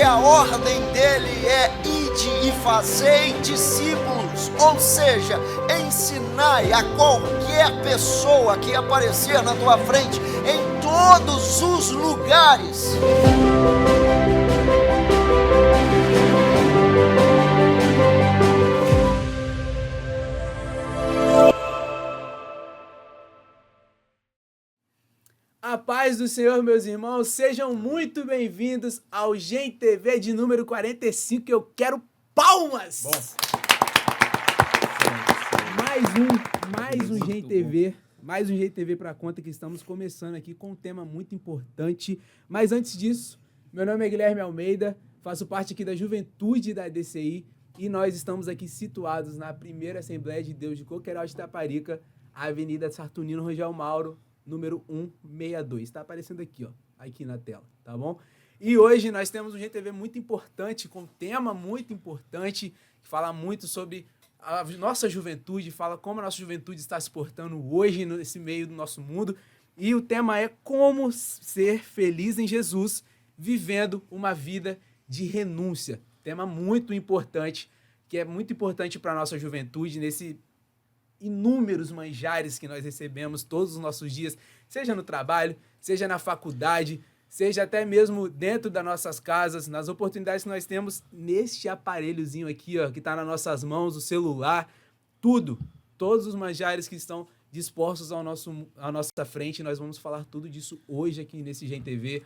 a ordem dele é ide e fazei discípulos, ou seja, ensinai a qualquer pessoa que aparecer na tua frente, em todos os lugares. A paz do Senhor, meus irmãos, sejam muito bem-vindos ao Gen TV de número 45, eu quero palmas! Bom. Mais um Gen TV para conta que estamos começando aqui com um tema muito importante. Mas antes disso, meu nome é Guilherme Almeida, faço parte aqui da juventude da DCI e nós estamos aqui situados na primeira Assembleia de Deus de Coqueiral de Itaparica, Avenida Saturnino Rangel Mauro, número 162. Tá aparecendo aqui, ó, aqui na tela, tá bom? E hoje nós temos um GTV muito importante, com um tema muito importante, que fala muito sobre a nossa juventude, fala como a nossa juventude está se portando hoje nesse meio do nosso mundo. E o tema é como ser feliz em Jesus, vivendo uma vida de renúncia. Tema muito importante, que é muito importante para a nossa juventude, nesse inúmeros manjares que nós recebemos todos os nossos dias, seja no trabalho, seja na faculdade, seja até mesmo dentro das nossas casas, nas oportunidades que nós temos neste aparelhozinho aqui, ó, que está nas nossas mãos, o celular, tudo, todos os manjares que estão dispostos à nossa frente, nós vamos falar tudo disso hoje aqui nesse Gen TV,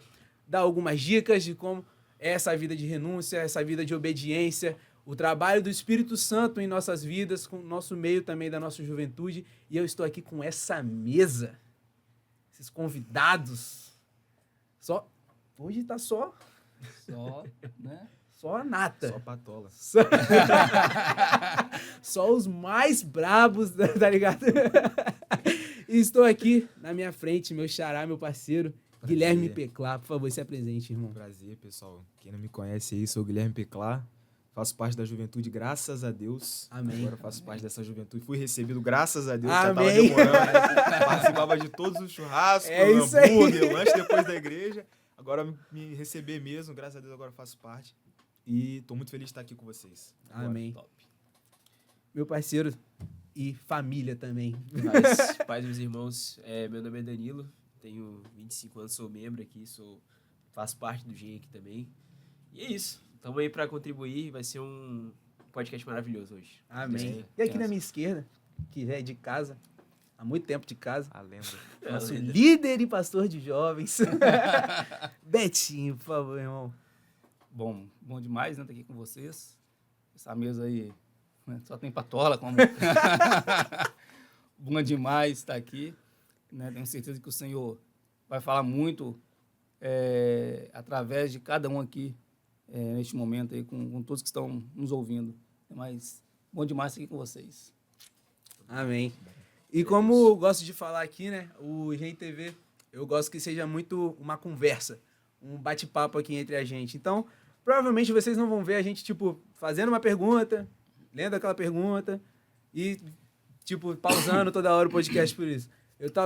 dar algumas dicas de como é essa vida de renúncia, essa vida de obediência, o trabalho do Espírito Santo em nossas vidas, com o nosso meio também da nossa juventude. E eu estou aqui com essa mesa, esses convidados. Hoje tá só, né? Só a nata. Só patola. Só os mais brabos, tá ligado? E estou aqui na minha frente, meu xará, meu parceiro, prazer. Guilherme Peclá. Por favor, se apresente, irmão. Prazer, pessoal. Quem não me conhece aí, sou o Guilherme Peclá. Faço parte da juventude, graças a Deus. Amém. Agora faço parte dessa juventude. Fui recebido, graças a Deus. Amém. Já estava demorando. Participava de todos os churrascos, hambúrguer, lanche depois da igreja. Agora me receber mesmo, graças a Deus agora faço parte. E estou muito feliz de estar aqui com vocês. Agora, amém. Top. Meu parceiro e família também. Paz, meus irmãos. Meu nome é Danilo, tenho 25 anos, sou membro aqui, faço parte do GEM aqui também. E é isso. Estamos aí para contribuir, vai ser um podcast maravilhoso hoje. Amém. E aqui na minha esquerda, que já é de casa, há muito tempo de casa. A lenda. Nosso líder e pastor de jovens. Betinho, por favor, irmão. Bom demais, né, estar aqui com vocês. Essa mesa aí, né, só tem patola. Bom demais estar aqui. Né, tenho certeza que o Senhor vai falar muito através de cada um aqui. Neste momento aí, com todos que estão nos ouvindo. Mas bom demais estar aqui com vocês. Amém. E como eu gosto de falar aqui, né, o Gen TV, eu gosto que seja muito uma conversa, um bate-papo aqui entre a gente. Então, provavelmente vocês não vão ver a gente, tipo, fazendo uma pergunta, lendo aquela pergunta e, tipo, pausando toda hora o podcast por isso.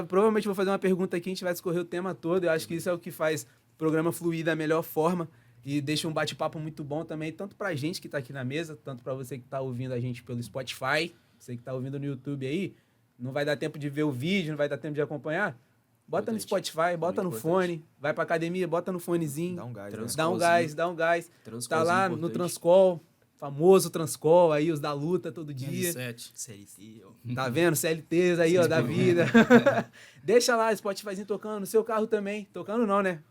Provavelmente vou fazer uma pergunta aqui, a gente vai discorrer o tema todo. Eu acho que isso é o que faz o programa fluir da melhor forma. E deixa um bate-papo muito bom também, tanto pra gente que tá aqui na mesa, tanto pra você que tá ouvindo a gente pelo Spotify, você que tá ouvindo no YouTube aí, não vai dar tempo de ver o vídeo, não vai dar tempo de acompanhar? Bota no Spotify, bota no fone, vai pra academia, bota no fonezinho. Dá um gás, dá um gás. Tá lá no Transcol, famoso Transcol, aí os da luta todo dia. CLT, tá vendo? CLTs aí, ó, da vida. Deixa lá o Spotifyzinho tocando, no seu carro também. Tocando não, né?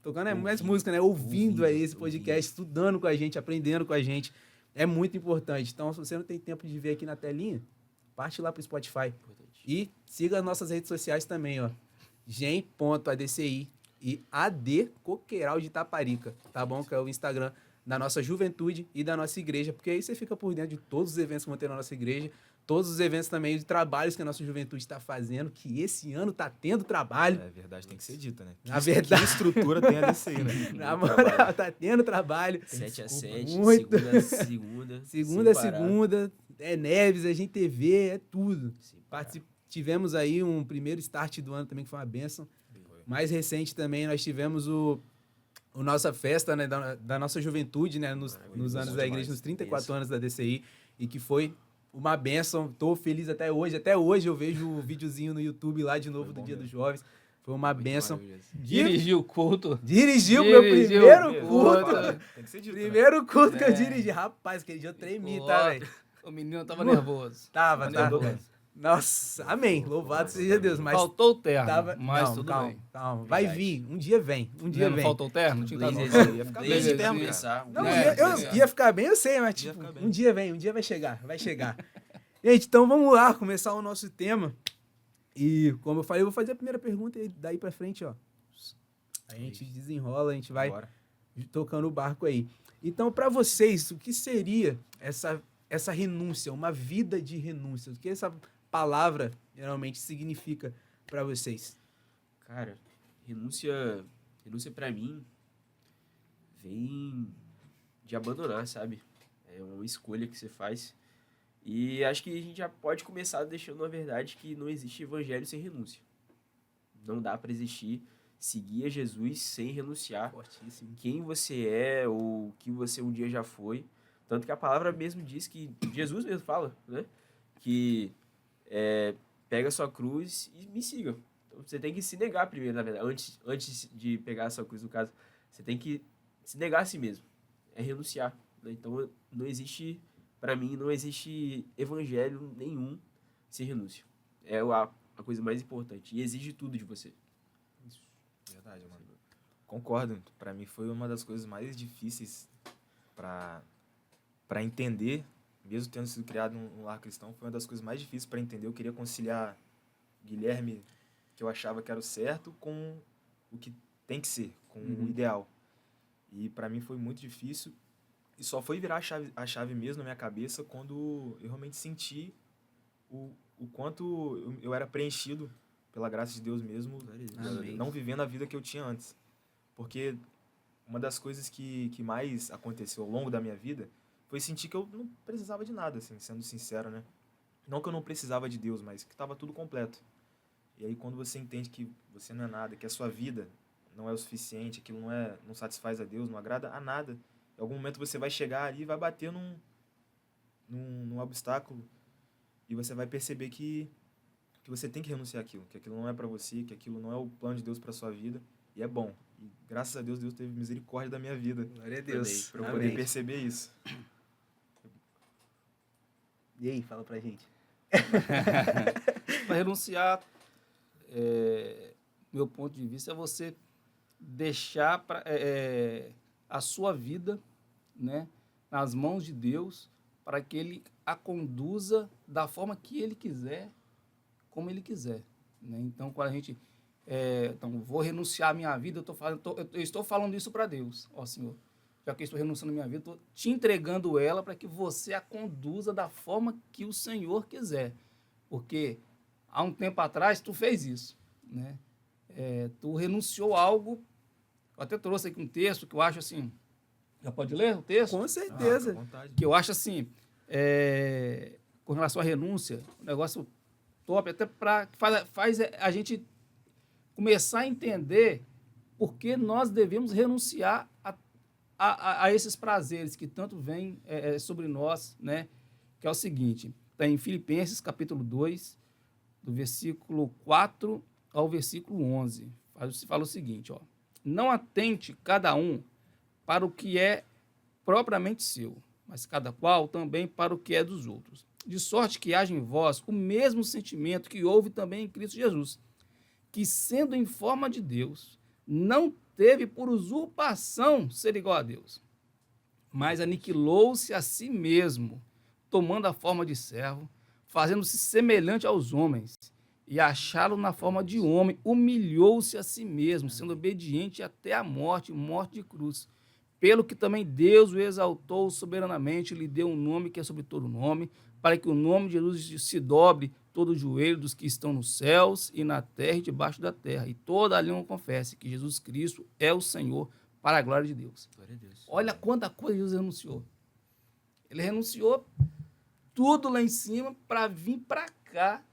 Tocando é mais música, né? Ouvindo aí esse podcast, estudando com a gente, aprendendo com a gente. É muito importante. Então, se você não tem tempo de ver aqui na telinha, parte lá pro Spotify. E siga as nossas redes sociais também, ó. Gen.adci e AD Coqueiral de Itaparica, tá bom? Que é o Instagram da nossa juventude e da nossa igreja, porque aí você fica por dentro de todos os eventos que vão ter na nossa igreja, todos os eventos também de trabalhos que a nossa juventude está fazendo, que esse ano tá tendo trabalho. É verdade, tem que ser dita, né? Na verdade. Que estrutura tem a DCI, né? Na moral, tá tendo trabalho. 7-7, muito. segunda a segunda, é Neves, a gente TV, é tudo. Tivemos aí um primeiro start do ano também, que foi uma bênção. Mais recente também, nós tivemos nossa festa, né, da nossa juventude, né, nos anos da igreja, nos 34 anos da DCI, e que foi uma bênção. Tô feliz até hoje. Até hoje eu vejo o videozinho no YouTube lá de novo do Dia dos Jovens. Foi uma bênção. Dirigiu o culto. Dirigiu meu primeiro culto. Tem que ser dito, Primeiro culto que eu dirigi. Rapaz, aquele dia eu tremi, tá, velho? O menino tava nervoso. Tava. nervoso. Nossa, amém. Louvado seja Deus. Mas faltou o terno, mas não, tudo calma, bem. Calma. Vai vir. Um dia vem. Um dia Não vem. faltou o terno? Não tinha que Ia ficar bem de Blazer, terno, sim. cara. Não, É, eu ia ficar bem, eu sei, mas tipo, um dia vem, um dia vai chegar. Gente, então vamos lá, começar o nosso tema. E como eu falei, eu vou fazer a primeira pergunta e daí pra frente, ó. A gente desenrola, a gente vai tocando o barco aí. Então, pra vocês, o que seria essa renúncia, uma vida de renúncia? O que essa palavra geralmente significa pra vocês? Cara, renúncia pra mim vem de abandonar, sabe? É uma escolha que você faz. E acho que a gente já pode começar deixando a verdade que não existe evangelho sem renúncia. Não dá pra existir seguir a Jesus sem renunciar quem você é ou que você um dia já foi. Tanto que a palavra mesmo diz que Jesus mesmo fala, né? Que pega a sua cruz e me siga. Então, você tem que se negar primeiro, na verdade. Antes de pegar a sua cruz, no caso, você tem que se negar a si mesmo. É renunciar. Né? Então, para mim, não existe evangelho nenhum sem renúncia. É a coisa mais importante. E exige tudo de você. Verdade, mano. Concordo. Pra mim foi uma das coisas mais difíceis pra entender, mesmo tendo sido criado num lar cristão, foi uma das coisas mais difíceis pra entender. Eu queria conciliar Guilherme, que eu achava que era o certo, com o que tem que ser, com o ideal. E pra mim foi muito difícil. E só foi virar a chave mesmo na minha cabeça quando eu realmente senti o quanto eu era preenchido pela graça de Deus mesmo, não vivendo a vida que eu tinha antes. Porque uma das coisas que mais aconteceu ao longo da minha vida foi sentir que eu não precisava de nada, assim, sendo sincero, né? Não que eu não precisava de Deus, mas que estava tudo completo. E aí quando você entende que você não é nada, que a sua vida não é o suficiente, aquilo não satisfaz a Deus, não agrada a nada, em algum momento você vai chegar ali e vai bater num obstáculo e você vai perceber que você tem que renunciar àquilo, que aquilo não é para você, que aquilo não é o plano de Deus para sua vida, e é bom. E graças a Deus, Deus teve misericórdia da minha vida. Glória a Deus. Para eu poder perceber isso. E aí, fala pra gente. Para renunciar, meu ponto de vista é você deixar a sua vida, né, nas mãos de Deus, para que Ele a conduza da forma que Ele quiser, como Ele quiser. Né? Então, quando a gente... então, vou renunciar à minha vida, eu estou falando isso para Deus. Ó, Senhor, já que eu estou renunciando à minha vida, estou te entregando ela para que você a conduza da forma que o Senhor quiser. Porque há um tempo atrás, tu fez isso. Né? Tu renunciou a algo. Eu até trouxe aqui um texto que eu acho assim... Já pode ler o texto? Com certeza. Com vontade. Que eu acho assim, com relação à renúncia, um negócio top, até para faz a gente começar a entender por que nós devemos renunciar a esses prazeres que tanto vêm sobre nós, né? Que é o seguinte, está em Filipenses, capítulo 2, do versículo 4 ao versículo 11. Fala o seguinte, ó. Não atente cada um para o que é propriamente seu, mas cada qual também para o que é dos outros. De sorte que haja em vós o mesmo sentimento que houve também em Cristo Jesus, que, sendo em forma de Deus, não teve por usurpação ser igual a Deus, mas aniquilou-se a si mesmo, tomando a forma de servo, fazendo-se semelhante aos homens, e achá-lo na forma de homem, humilhou-se a si mesmo, sendo obediente até a morte, morte de cruz. Pelo que também Deus o exaltou soberanamente, lhe deu um nome que é sobre todo nome, para que o nome de Jesus se dobre todo o joelho dos que estão nos céus e na terra e debaixo da terra, e toda a língua confesse que Jesus Cristo é o Senhor, para a glória de Deus. Glória a Deus. Olha quanta coisa Jesus renunciou. Ele renunciou tudo lá em cima para vir para cá,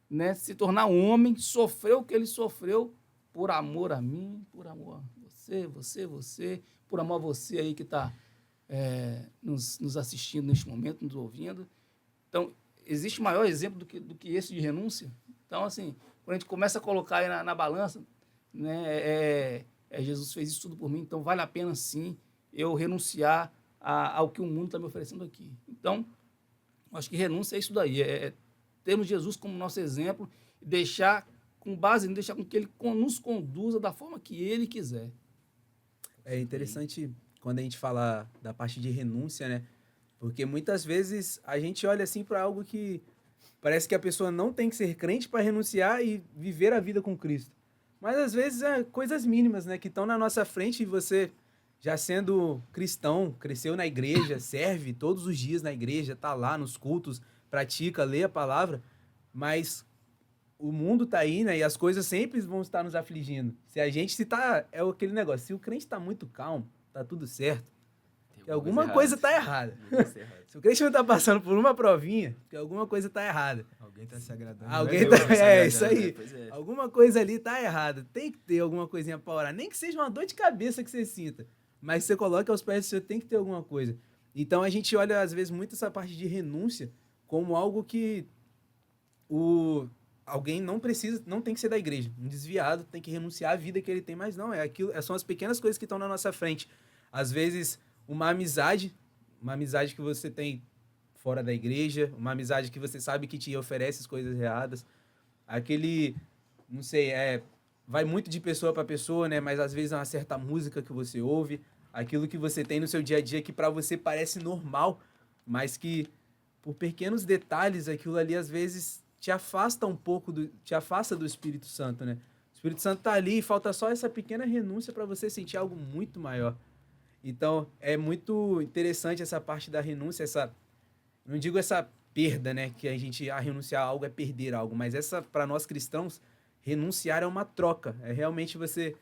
né, se tornar homem, sofreu o que ele sofreu por amor a mim, por amor a você. você, por amor a você aí que está nos assistindo neste momento, nos ouvindo. Então, existe maior exemplo do que esse de renúncia? Então, assim, quando a gente começa a colocar aí na balança, né, Jesus fez isso tudo por mim, então vale a pena, sim, eu renunciar ao que o mundo está me oferecendo aqui. Então, acho que renúncia é isso daí, termos Jesus como nosso exemplo e deixar com que ele nos conduza da forma que ele quiser. É interessante quando a gente fala da parte de renúncia, né? Porque muitas vezes a gente olha assim para algo que parece que a pessoa não tem que ser crente para renunciar e viver a vida com Cristo. Mas às vezes é coisas mínimas, né? Que estão na nossa frente e você, já sendo cristão, cresceu na igreja, serve todos os dias na igreja, tá lá nos cultos, pratica, lê a palavra, mas o mundo tá aí, né? E as coisas sempre vão estar nos afligindo. Se a gente é aquele negócio, se o crente tá muito calmo, tá tudo certo, que alguma coisa tá errada. Se o crente não tá passando por uma provinha, que alguma coisa tá errada. Alguém tá se agradando. Alguém tá... isso aí. Alguma coisa ali tá errada. Tem que ter alguma coisinha pra orar. Nem que seja uma dor de cabeça que você sinta. Mas você coloca aos pés do Senhor, tem que ter alguma coisa. Então a gente olha, às vezes, muito essa parte de renúncia como algo que alguém não tem que ser da igreja. Um desviado tem que renunciar à vida que ele tem, mas não, são as pequenas coisas que estão na nossa frente. Às vezes, uma amizade que você tem fora da igreja, uma amizade que você sabe que te oferece as coisas erradas, não sei, vai muito de pessoa para pessoa, né? Mas às vezes é uma certa música que você ouve, aquilo que você tem no seu dia a dia que para você parece normal, mas que por pequenos detalhes, aquilo ali às vezes te afasta do Espírito Santo, né? O Espírito Santo tá ali e falta só essa pequena renúncia para você sentir algo muito maior. Então, é muito interessante essa parte da renúncia, não digo essa perda, né? Que renunciar a algo é perder algo, mas para nós cristãos, renunciar é uma troca. É realmente você,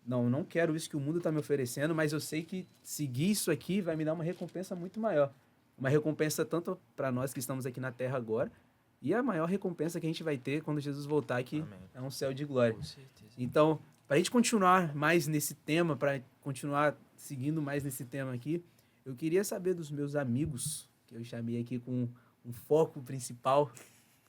não quero isso que o mundo está me oferecendo, mas eu sei que seguir isso aqui vai me dar uma recompensa muito maior. Uma recompensa tanto para nós que estamos aqui na Terra agora, e a maior recompensa que a gente vai ter quando Jesus voltar, que Amém. É um céu de glória. Com certeza. Então, para a gente continuar mais nesse tema, para continuar seguindo mais nesse tema aqui, eu queria saber dos meus amigos, que eu chamei aqui com um foco principal,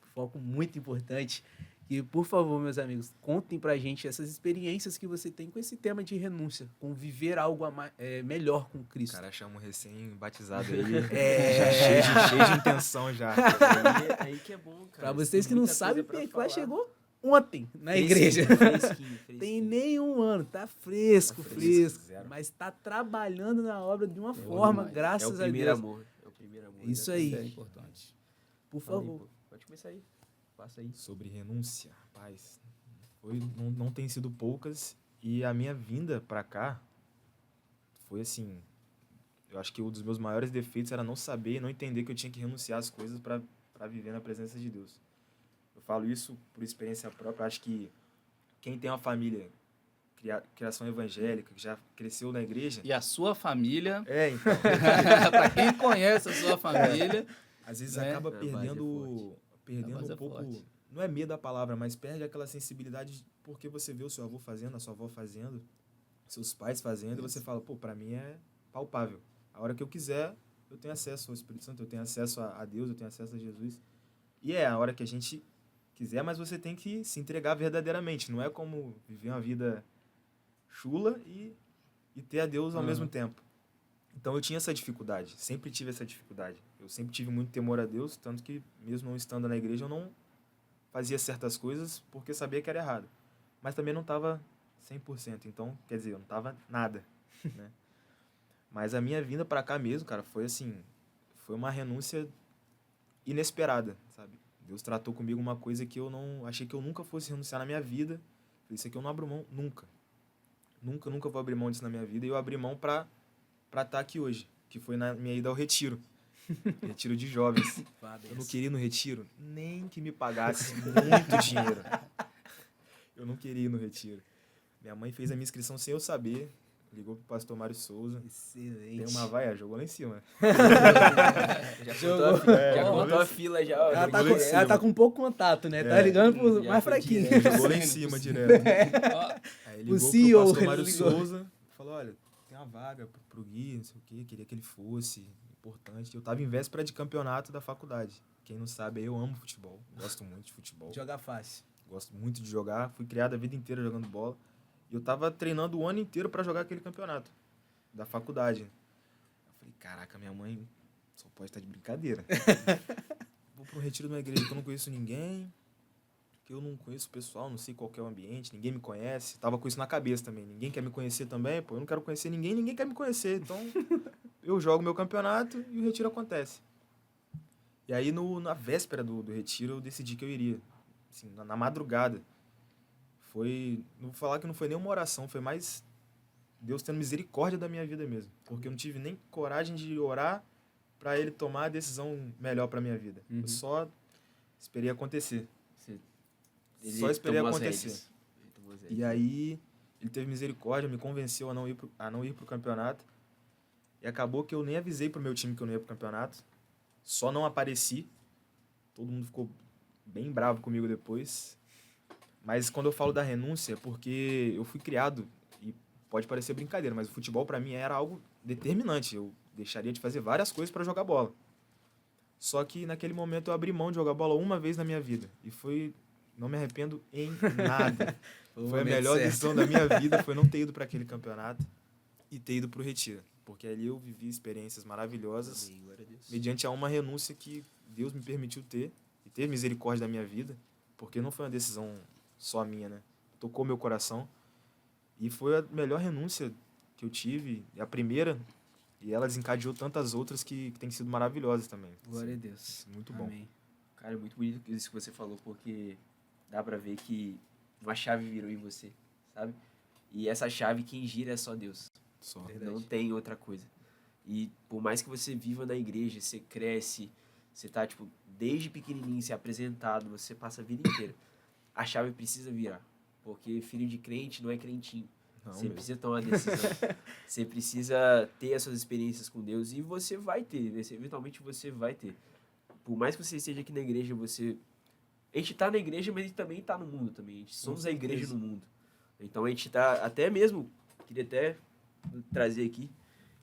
um foco muito importante, que, por favor, meus amigos, contem pra gente essas experiências que você tem com esse tema de renúncia, com viver algo melhor com Cristo. O cara chama um recém-batizado aí, cheio de intenção já. Aí que é bom, cara. Pra vocês que não sabem, o Perclá chegou ontem na igreja. Fresquinho. Tem nem um ano, tá fresco. Mas tá trabalhando na obra de uma forma, graças a Deus. É o primeiro amor. Isso aí. É importante. Por favor. Pode começar aí. Passa aí. Sobre renúncia, rapaz, não tem sido poucas, e a minha vinda pra cá foi assim, eu acho que um dos meus maiores defeitos era não saber e não entender que eu tinha que renunciar às coisas para viver na presença de Deus. Eu falo isso por experiência própria. Acho que quem tem uma família, criação evangélica, que já cresceu na igreja... E a sua família... então. Para quem conhece a sua família... Às vezes acaba perdendo um pouco... Não é medo a palavra, mas perde aquela sensibilidade porque você vê o seu avô fazendo, a sua avó fazendo, seus pais fazendo, e você fala, pra mim é palpável. A hora que eu quiser, eu tenho acesso ao Espírito Santo, eu tenho acesso a Deus, eu tenho acesso a Jesus. E é a hora que a gente quiser, mas você tem que se entregar verdadeiramente. Não é como viver uma vida chula e ter a Deus ao mesmo tempo. Então eu tinha essa dificuldade, sempre tive essa dificuldade. Eu sempre tive muito temor a Deus, tanto que mesmo não estando na igreja eu não fazia certas coisas porque sabia que era errado. Mas também não estava 100%, então, quer dizer, eu não estava nada, né? Mas a minha vinda para cá mesmo, cara, foi assim, foi uma renúncia inesperada, sabe? Deus tratou comigo uma coisa que eu não achei que eu nunca fosse renunciar na minha vida. Isso aqui eu não abro mão nunca. Nunca vou abrir mão disso na minha vida. E eu abri mão para estar aqui hoje, que foi na minha ida ao retiro. Retiro de jovens. Eu não queria ir no retiro, nem que me pagasse muito dinheiro. Eu não queria ir no retiro. Minha mãe fez a minha inscrição sem eu saber. Ligou pro pastor Mário Souza. Excelente. Tem uma vaia, jogou lá em cima. Já contou a fila já. Ela tá com pouco contato, né? Tá ligando pro mais fraquinho. Jogou lá em cima direto. Aí O ligou CEO, pro pastor ele Mário ligou. Souza, falou, olha, tem uma vaga pro Gui, não sei o quê, queria que ele fosse, importante. Eu tava em véspera de campeonato da faculdade. Quem não sabe, eu amo futebol, gosto muito de futebol. Jogar fácil. Gosto muito de jogar, fui criado a vida inteira jogando bola. E eu tava treinando o ano inteiro pra jogar aquele campeonato da faculdade. Eu falei, caraca, minha mãe só pode estar de brincadeira. Vou pro retiro de uma igreja que eu não conheço ninguém, que eu não conheço o pessoal, não sei qual que é o ambiente, ninguém me conhece. Tava com isso na cabeça também. Ninguém quer me conhecer também, pô, eu não quero conhecer ninguém, ninguém quer me conhecer. Então, eu jogo meu campeonato e o retiro acontece. E aí, na véspera do retiro, eu decidi que eu iria. Assim, na madrugada. Não vou falar que não foi nem uma oração, foi mais Deus tendo misericórdia da minha vida mesmo. Porque eu não tive nem coragem de orar para ele tomar a decisão melhor para minha vida. Uhum. Eu só esperei acontecer. Ele Só esperei tomou as acontecer. rédeas. Ele tomou as rédeas. E aí, ele teve misericórdia, me convenceu a não ir pro campeonato. E acabou que eu nem avisei pro meu time que eu não ia pro campeonato. Só não apareci. Todo mundo ficou bem bravo comigo depois. Mas quando eu falo da renúncia, é porque eu fui criado, e pode parecer brincadeira, mas o futebol para mim era algo determinante. Eu deixaria de fazer várias coisas para jogar bola. Só que naquele momento eu abri mão de jogar bola uma vez na minha vida. E não me arrependo em nada. Foi a melhor decisão da minha vida, foi não ter ido para aquele campeonato e ter ido pro retiro. Porque ali eu vivi experiências maravilhosas, Amém, glória a Deus. mediante a uma renúncia que Deus me permitiu ter, e ter misericórdia da minha vida, porque não foi uma decisão só minha, né? Tocou meu coração, e foi a melhor renúncia que eu tive, a primeira, e ela desencadeou tantas outras que têm sido maravilhosas também. Glória a Deus. Muito bom. Amém. Cara, é muito bonito isso que você falou, porque dá pra ver que uma chave virou em você, sabe? E essa chave, quem gira é só Deus. Só. Verdade. Não tem outra coisa. E por mais que você viva na igreja, você cresce, você tá, tipo, desde pequenininho, se apresentado, você passa a vida inteira. A chave precisa virar. Porque filho de crente não é crentinho. Não, Você mesmo. precisa tomar decisão. Você precisa ter as suas experiências com Deus e você vai ter. Eventualmente você vai ter. Por mais que você esteja aqui na igreja, a gente tá na igreja, mas a gente também tá no mundo também. A gente somos a igreja no mundo. Então a gente tá até mesmo, queria até trazer aqui,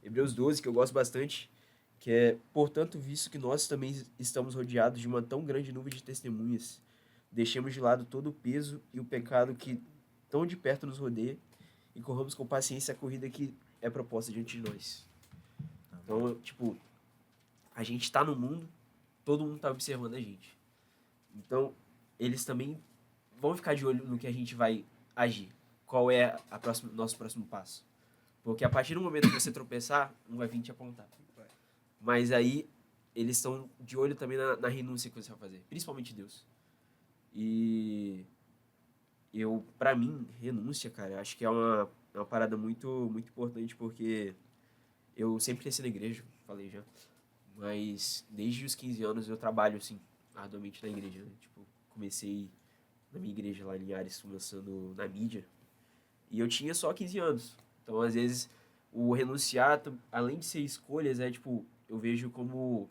Hebreus 12, que eu gosto bastante, que é, portanto, visto que nós também estamos rodeados de uma tão grande nuvem de testemunhas, deixemos de lado todo o peso e o pecado que tão de perto nos rodeia e corramos com paciência a corrida que é proposta diante de nós. Então, tipo, a gente tá no mundo, todo mundo tá observando a gente. Então, eles também vão ficar de olho no que a gente vai agir. Qual é nosso próximo passo. Porque a partir do momento que você tropeçar, um vai vir te apontar. Mas aí, eles estão de olho também na renúncia que você vai fazer. Principalmente Deus. E pra mim, renúncia, cara, acho que é uma parada muito, muito importante, porque eu sempre cresci na igreja, falei já. Mas desde os 15 anos eu trabalho, assim, arduamente na igreja, né? Tipo, comecei na minha igreja lá em Linhares, começando na mídia. E eu tinha só 15 anos. Então, às vezes, o renunciar, além de ser escolhas, tipo, eu vejo como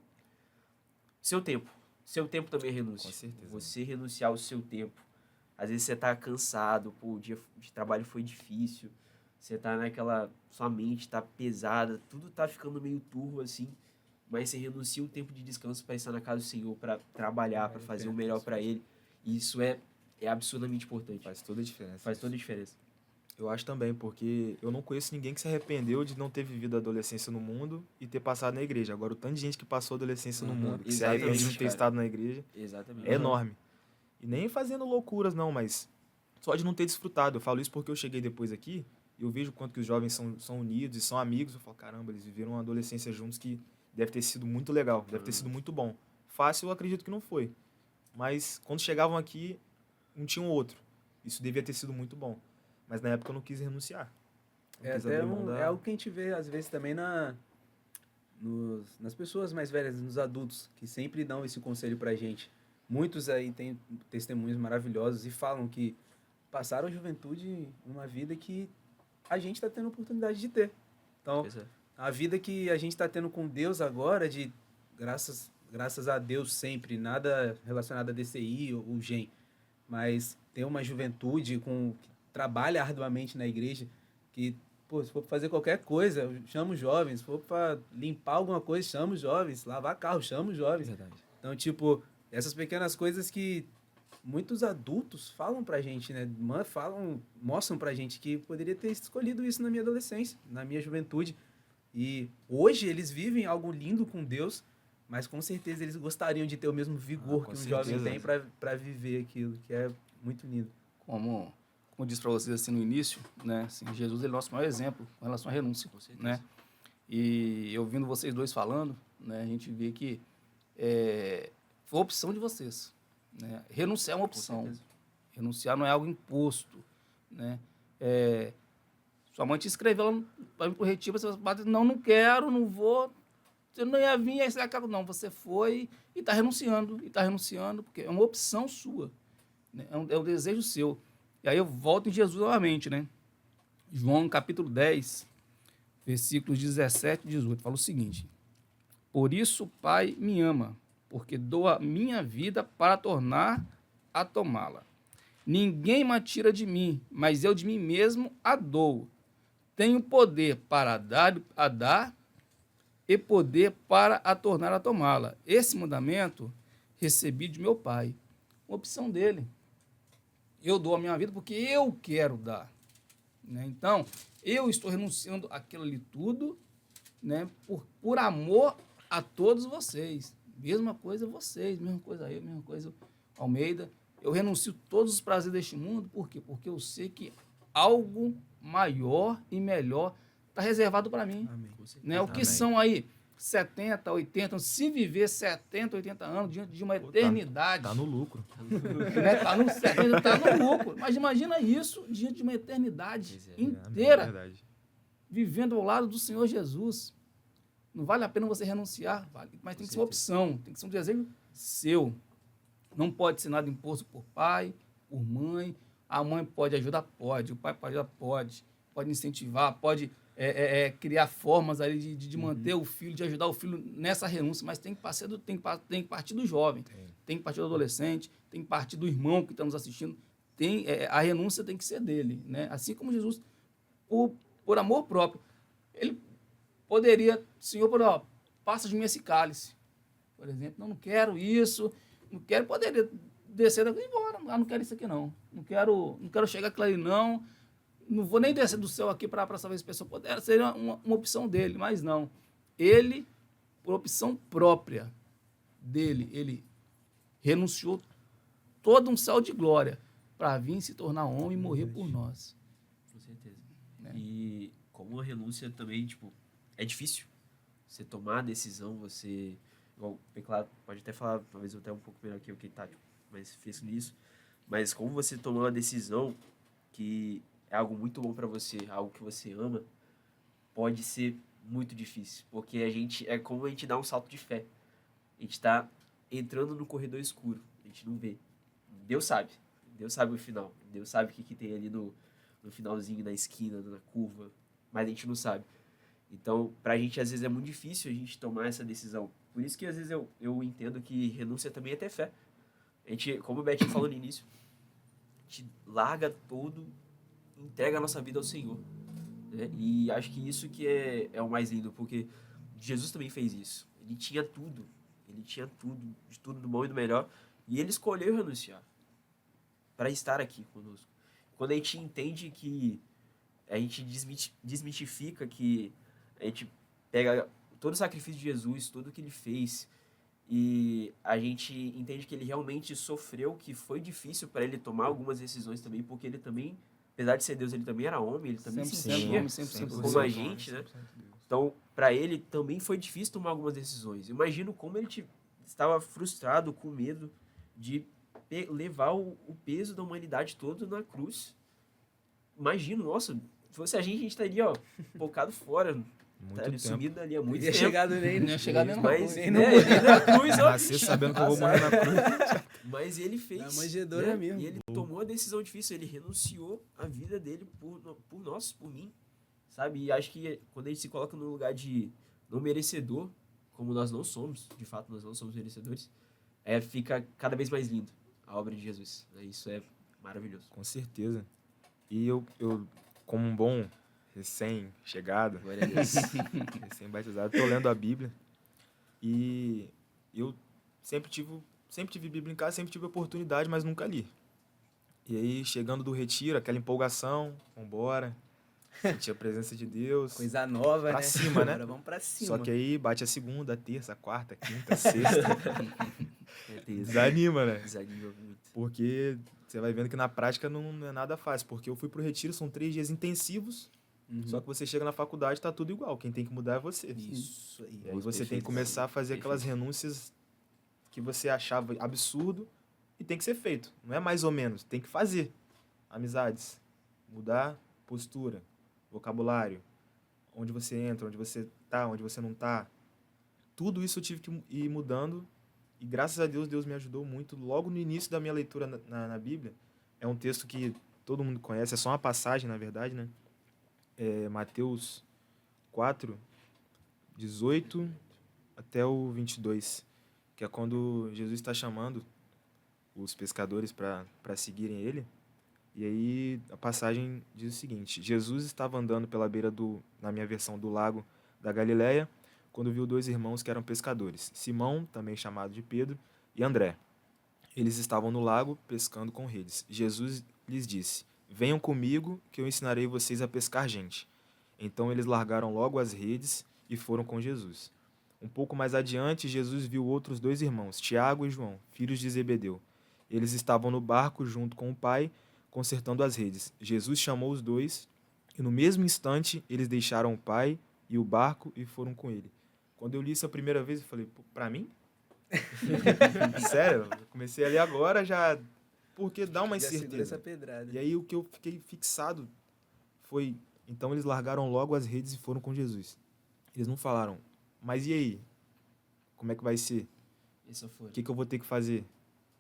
seu tempo. Seu tempo também é renúncia. Com certeza. Você renunciar ao seu tempo. Às vezes você tá cansado, pô, o dia de trabalho foi difícil. Você tá naquela... Sua mente tá pesada, tudo tá ficando meio turvo, assim. Mas você renuncia um tempo de descanso para estar na casa do Senhor, para trabalhar, para fazer o melhor para Ele. E isso é absurdamente importante. Faz toda a diferença. Faz toda a diferença. Eu acho também, porque eu não conheço ninguém que se arrependeu de não ter vivido a adolescência no mundo e ter passado na igreja. Agora, o tanto de gente que passou a adolescência no mundo, que se arrepende de não ter cara. estado na igreja, Exatamente. é enorme. E nem fazendo loucuras, não, mas só de não ter desfrutado. Eu falo isso porque eu cheguei depois aqui e eu vejo o quanto que os jovens são unidos e são amigos. Eu falo, caramba, eles viveram uma adolescência juntos que deve ter sido muito legal, deve ter sido muito bom. Fácil, eu acredito que não foi. Mas quando chegavam aqui, um tinha um outro. Isso devia ter sido muito bom. Mas na época eu não quis renunciar. Não quis abrir mão É algo que a gente vê, às vezes, também nas pessoas mais velhas, nos adultos, que sempre dão esse conselho pra gente. Muitos aí têm testemunhos maravilhosos e falam que passaram a juventude numa vida que a gente está tendo a oportunidade de ter. Então, Pois é. a vida que a gente está tendo com Deus agora, de graças a Deus sempre, nada relacionado a DCI ou GEM, mas ter uma juventude trabalha arduamente na igreja, que, pô, se for pra fazer qualquer coisa, eu chamo os jovens. Se for pra limpar alguma coisa, chamo os jovens. Lavar carro, chamo os jovens. Verdade. Então, tipo, essas pequenas coisas que muitos adultos falam pra gente, né? Mostram pra gente que poderia ter escolhido isso na minha adolescência, na minha juventude. E hoje eles vivem algo lindo com Deus, mas com certeza eles gostariam de ter o mesmo vigor com que um jovem certeza. tem pra viver aquilo, que é muito lindo. Como eu disse para vocês assim no início, né? Assim, Jesus ele é o nosso maior exemplo com relação à renúncia, Com certeza. né? E ouvindo vocês dois falando, né? A gente vê que foi a opção de vocês, né? Renunciar é uma opção. certeza. Renunciar não é algo imposto, né? Sua mãe te escreveu para ir pro retiro, você fala, não quero, não vou, você não ia vir, aí você acaba, não, você foi e está renunciando, porque é uma opção sua, né? É um desejo seu. E aí eu volto em Jesus novamente, né? João capítulo 10, versículos 17 e 18, fala o seguinte: por isso o Pai me ama, porque dou a minha vida para tornar a tomá-la. Ninguém me tira de mim, mas eu de mim mesmo a dou. Tenho poder para dar e poder para a tornar a tomá-la. Esse mandamento recebi de meu Pai. Uma opção dele. Eu dou a minha vida porque eu quero dar, né? Então, eu estou renunciando àquilo ali tudo, né? Por amor a todos vocês. Mesma coisa vocês, mesma coisa eu, mesma coisa Almeida. Eu renuncio todos os prazeres deste mundo, por quê? Porque eu sei que algo maior e melhor está reservado para mim. Amém. Né? O que Amém. são aí 70, 80, se viver 70, 80 anos diante de uma eternidade. Tá no lucro. Né? Tá no lucro. Mas imagina isso diante de uma eternidade Pois é, inteira, verdade. vivendo ao lado do Senhor Jesus. Não vale a pena você renunciar, vale, mas tem que ser uma opção, tem que ser um desejo seu. Não pode ser nada imposto por pai, por mãe. A mãe pode ajudar? Pode. O pai pode ajudar? Pode. Pode incentivar, pode criar formas ali de manter o filho, de ajudar o filho nessa renúncia, mas tem que partir do jovem, tem que partir do adolescente, tem que partir do irmão que está nos assistindo. A renúncia tem que ser dele, né? Assim como Jesus, por amor próprio, ele poderia, Senhor, passa de mim esse cálice, por exemplo, não quero isso, não quero, poderia descer daqui e ir embora, não quero isso aqui não quero chegar aquilo ali não vou nem descer do céu aqui para salvar essa pessoa. Seria uma opção dele, mas não. Ele, por opção própria dele, ele renunciou todo um céu de glória para vir se tornar homem e morrer por nós. Com certeza. Né? E como a renúncia também, tipo, é difícil. Você tomar a decisão, você... Igual, bem claro, pode até falar, talvez até um pouco melhor que eu, que tá mais fresco nisso. Mas como você tomar uma decisão que é algo muito bom para você, algo que você ama, pode ser muito difícil. Porque é como a gente dá um salto de fé. A gente tá entrando no corredor escuro. A gente não vê. Deus sabe o final. Deus sabe o que tem ali no finalzinho, na esquina, na curva. Mas a gente não sabe. Então, pra gente, às vezes, é muito difícil a gente tomar essa decisão. Por isso que, às vezes, eu entendo que renúncia também é ter fé. A gente, como o Betinho falou no início, a gente larga tudo, entrega a nossa vida ao Senhor. Né? E acho que isso que é o mais lindo, porque Jesus também fez isso. Ele tinha tudo, de tudo do bom e do melhor, e ele escolheu renunciar para estar aqui conosco. Quando a gente entende que a gente desmitifica, que a gente pega todo o sacrifício de Jesus, tudo que ele fez, e a gente entende que ele realmente sofreu, que foi difícil para ele tomar algumas decisões também, porque ele também, apesar de ser Deus, ele também era homem, ele também se sentia 100% como a gente, né? Então, para ele também foi difícil tomar algumas decisões. Imagino como ele estava frustrado, com medo de levar o peso da humanidade toda na cruz. Imagino, nossa, se fosse a gente estaria, focado fora, Muito sumido ali há muito Não ia tempo. chegar nem Não ia chegar nem Mas, nem na cruz, ó. Nascer sabendo que eu vou morrer na cruz. Mas ele fez. Na manjedoura mesmo. E ele tomou a decisão difícil, ele renunciou a vida dele por nós, por mim. Sabe? E acho que quando a gente se coloca no lugar de não merecedor, como nós não somos, de fato nós não somos merecedores, fica cada vez mais lindo a obra de Jesus. Isso é maravilhoso. Com certeza. E eu como um bom recém-chegado, Glória a Deus. recém-batizado, tô lendo a Bíblia. E eu sempre tive Bíblia em casa, sempre tive oportunidade, mas nunca li. E aí, chegando do retiro, aquela empolgação, vambora, sentir a presença de Deus. Coisa nova, Pra né? cima, né? Agora vamos pra cima. Só que aí bate a segunda, a terça, a quarta, a quinta, a sexta. É tenso. Desanima, né? Desanima muito. Porque você vai vendo que na prática não é nada fácil. Porque eu fui pro retiro, são 3 dias intensivos, só que você chega na faculdade, tá tudo igual. Quem tem que mudar é você. Isso aí. E aí você tem que começar a fazer aquelas renúncias que você achava absurdo e tem que ser feito. Não é mais ou menos, tem que fazer. Amizades, mudar postura, vocabulário, onde você entra, onde você tá, onde você não tá. Tudo isso eu tive que ir mudando e graças a Deus, Deus me ajudou muito. Logo no início da minha leitura na Bíblia, é um texto que todo mundo conhece, é só uma passagem, na verdade, né? É Mateus 4, 18 até o 22, que é quando Jesus está chamando os pescadores para seguirem ele. E aí a passagem diz o seguinte: Jesus estava andando pela beira na minha versão, do lago da Galileia, quando viu 2 irmãos que eram pescadores, Simão, também chamado de Pedro, e André. Eles estavam no lago pescando com redes. Jesus lhes disse: venham comigo que eu ensinarei vocês a pescar gente. Então eles largaram logo as redes e foram com Jesus. Um pouco mais adiante, Jesus viu outros 2 irmãos, Tiago e João, filhos de Zebedeu. Eles estavam no barco junto com o pai, consertando as redes. Jesus chamou os 2 e no mesmo instante eles deixaram o pai e o barco e foram com ele. Quando eu li isso a primeira vez, eu falei, pra mim? Sério? Eu comecei a ler agora já, porque dá uma Já segura incerteza. essa pedrada. E aí o que eu fiquei fixado foi, então eles largaram logo as redes e foram com Jesus. Eles não falaram, mas e aí? Como é que vai ser? Eles só foram. O que eu vou ter que fazer?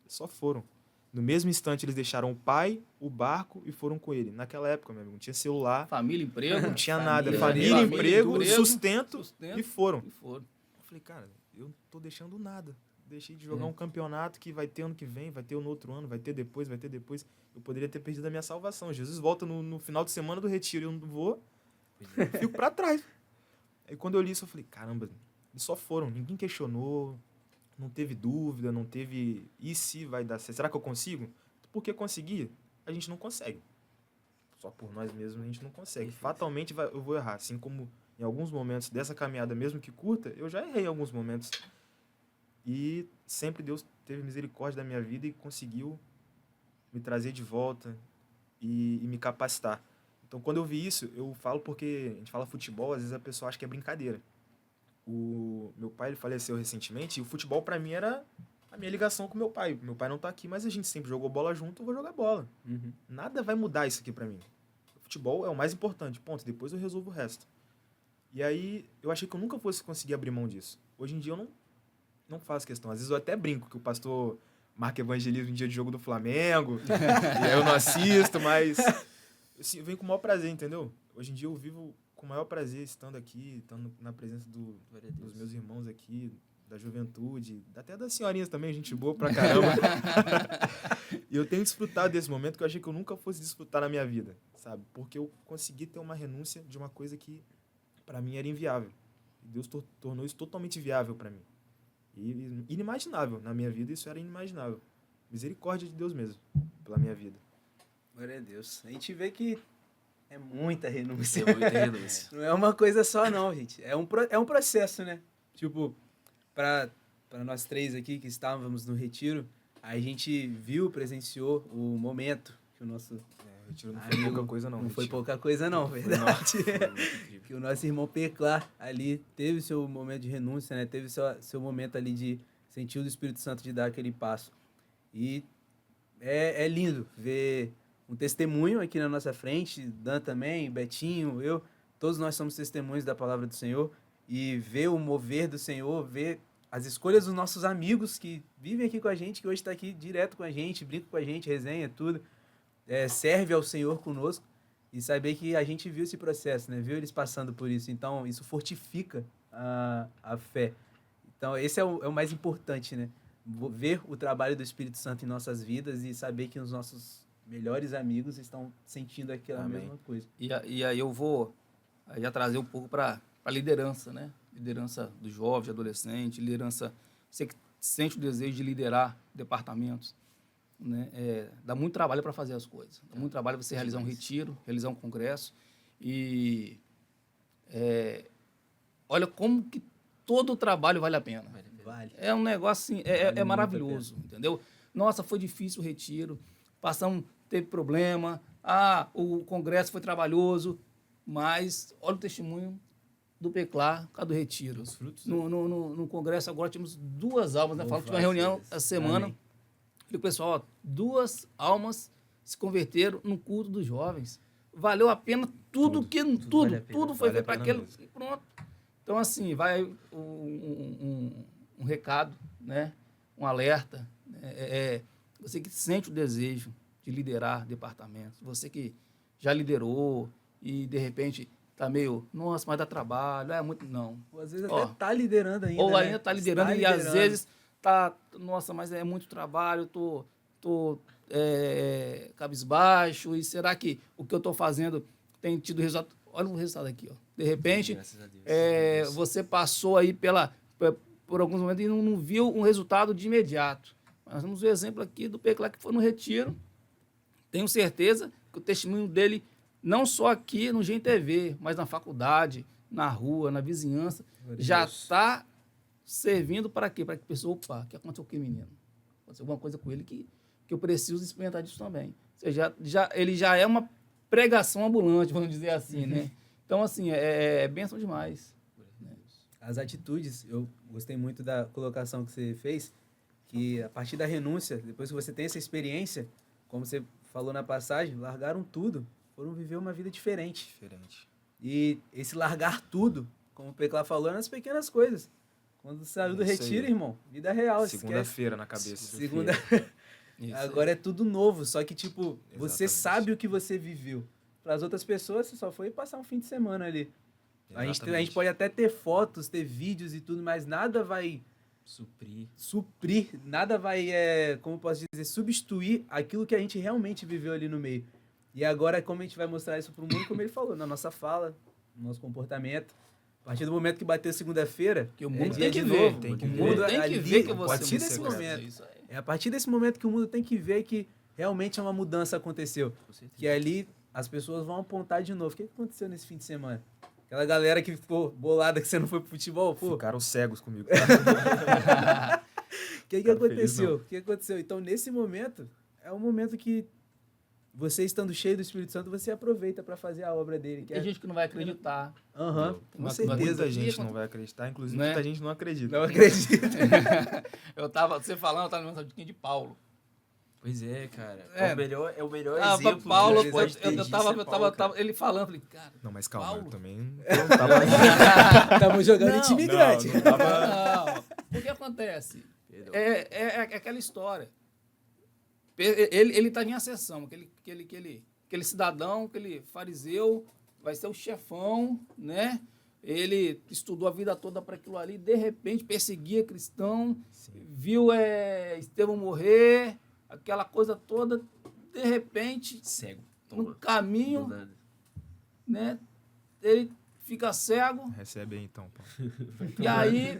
Eles só foram. No mesmo instante, eles deixaram o pai, o barco e foram com ele. Naquela época, meu amigo, não tinha celular, Família, emprego. não tinha nada. família, Família, emprego, emprego, sustento, e foram. E foram. Eu falei, cara, eu não tô deixando nada. Deixei de jogar um campeonato que vai ter ano que vem, vai ter no outro ano, vai ter depois. Eu poderia ter perdido a minha salvação. Jesus volta no final de semana do retiro e eu não vou, eu fico pra trás. Aí quando eu li isso, eu falei, caramba, eles só foram. Ninguém questionou, não teve dúvida, não teve... E se vai dar certo? Será que eu consigo? Porque conseguir, a gente não consegue. Só por nós mesmos a gente não consegue. Fatalmente eu vou errar. Assim como em alguns momentos dessa caminhada, mesmo que curta, eu já errei em alguns momentos. E sempre Deus teve misericórdia da minha vida e conseguiu me trazer de volta e me capacitar. Então, quando eu vi isso, eu falo porque a gente fala futebol, às vezes a pessoa acha que é brincadeira. O meu pai, ele faleceu recentemente e o futebol para mim era a minha ligação com meu pai. Meu pai não tá aqui, mas a gente sempre jogou bola junto, eu vou jogar bola. Nada vai mudar isso aqui para mim. O futebol é o mais importante, ponto. Depois eu resolvo o resto. E aí, eu achei que eu nunca fosse conseguir abrir mão disso. Hoje em dia eu não faço questão. Às vezes eu até brinco que o pastor marca evangelismo em dia de jogo do Flamengo, e aí eu não assisto, mas assim, eu venho com o maior prazer, entendeu? Hoje em dia eu vivo com o maior prazer estando aqui, estando na presença dos meus irmãos aqui, da juventude, até das senhorinhas também, gente boa pra caramba. E eu tenho desfrutado desse momento que eu achei que eu nunca fosse desfrutar na minha vida, sabe? Porque eu consegui ter uma renúncia de uma coisa que pra mim era inviável. E Deus tornou isso totalmente viável pra mim. E inimaginável. Na minha vida isso era inimaginável. Misericórdia de Deus mesmo, pela minha vida. Glória a Deus. A gente vê que é muita renúncia. É muita renúncia. Não é uma coisa só não, gente. É um processo, né? Tipo, para nós 3 aqui que estávamos no retiro, a gente presenciou o momento que o nosso O retiro não foi pouca coisa não. Não foi retiro. pouca coisa não, verdade. Que o nosso irmão Peclar ali teve seu momento de renúncia, né? Teve seu momento ali de sentir o Espírito Santo de dar aquele passo. E é lindo ver um testemunho aqui na nossa frente, Dan também, Betinho, eu, todos nós somos testemunhos da palavra do Senhor, e ver o mover do Senhor, ver as escolhas dos nossos amigos que vivem aqui com a gente, que hoje está aqui direto com a gente, brinca com a gente, resenha, tudo, serve ao Senhor conosco, e saber que a gente viu esse processo, né? Viu eles passando por isso. Então, isso fortifica a fé. Então, esse é o mais importante, né? Ver o trabalho do Espírito Santo em nossas vidas e saber que os nossos melhores amigos estão sentindo aquela Amém. mesma coisa. E aí eu vou aí já trazer um pouco para a liderança, né? Liderança do jovem, de adolescente, liderança, você que sente o desejo de liderar departamentos, né? Dá muito trabalho para fazer as coisas. Dá muito trabalho você realizar um retiro, realizar um congresso. E olha como que todo o trabalho vale a pena. Vale. É um negócio assim, Vale muito a maravilhoso, entendeu? Nossa, foi difícil o retiro, teve problema, o congresso foi trabalhoso, mas olha o testemunho do PECLAR, por causa do retiro. Os frutos. No congresso agora tínhamos 2 almas, né? Louvado Tinha uma reunião seja Deus. essa semana, Amém. e o pessoal, 2 almas se converteram no culto dos jovens. Valeu a pena tudo vale a pena, tudo foi vale a feito para pena aquele. mesmo. E pronto. Então, assim, vai um recado, né? Um alerta. Você que sente o desejo de liderar departamentos, você que já liderou e, de repente, está meio, nossa, mas dá trabalho, é muito. Não. Ou às vezes Ó, até tá liderando ainda, Ou né? ainda está liderando Está e, às liderando. vezes, nossa, mas é muito trabalho, tô cabisbaixo, e será que o que eu estou fazendo tem tido resultado? Olha o resultado aqui, ó. De repente, Graças a Deus. você passou aí por alguns momentos e não viu um resultado de imediato. Nós temos o exemplo aqui do PECLAR que foi no retiro. Tenho certeza que o testemunho dele, não só aqui no GenTV, mas na faculdade, na rua, na vizinhança, Glória a já Deus. está servindo para quê? Para que a pessoa, opa, que aconteceu com aquele menino? Aconteceu alguma coisa com ele que eu preciso experimentar disso também. Ou seja, ele já é uma pregação ambulante, vamos dizer assim, né? Então, assim, é bênção demais. As atitudes, eu gostei muito da colocação que você fez, que a partir da renúncia, depois que você tem essa experiência, como você falou na passagem, largaram tudo, foram viver uma vida diferente. Diferente. E esse largar tudo, como o PECLAR falou, é nas pequenas coisas. Quando saiu do Isso aí. retiro, irmão, vida real. esquece. Segunda-feira na cabeça. Segunda. Isso Agora é tudo novo, só que, tipo, você Exatamente. sabe o que você viveu. Para as outras pessoas, você só foi passar um fim de semana ali. A gente pode até ter fotos, ter vídeos e tudo, mas nada vai Suprir. nada vai, como eu posso dizer, substituir aquilo que a gente realmente viveu ali no meio. E agora, como a gente vai mostrar isso pro mundo, como ele falou, na nossa fala, no nosso comportamento. A partir do momento que bater segunda-feira, Que o mundo dia tem que de ver. novo. tem que O ver. mundo Tem que ali, ver que a você partir desse secreto. momento. Isso aí. É a partir desse momento que o mundo tem que ver que realmente é uma mudança aconteceu. Com certeza. Que ali as pessoas vão apontar de novo. O que aconteceu nesse fim de semana? Aquela galera que ficou bolada que você não foi pro futebol, pô. Ficaram cegos comigo. O que Ficaram felizes, aconteceu? não. O que aconteceu? Então, nesse momento, é um momento que você estando cheio do Espírito Santo, você aproveita para fazer a obra dele. Que Tem gente que não vai acreditar. Aham, com Mas- certeza. Muita Muita gente gente não vai acreditar, inclusive Né? muita gente não acredita. Não acredito. Você falando, eu tava lembrando de Paulo. Pois é, cara. É. É o melhor Ah, exemplo Paulo, que pode ter eu disso tava, é Paulo, cara. ele falando, falei, cara, Não, mas calma, Paulo? eu também não tava... Estamos jogando Não, em time grande. não tava... não. O que acontece? Perdão. É aquela história. Ele tá em ascensão, aquele cidadão, aquele fariseu, vai ser o chefão, né? Ele estudou a vida toda para aquilo ali, de repente perseguia cristão, viu Estevão morrer, aquela coisa toda, de repente, Cego. no Do caminho, nada. né? Ele fica cego, Recebe aí então, Paulo. e aí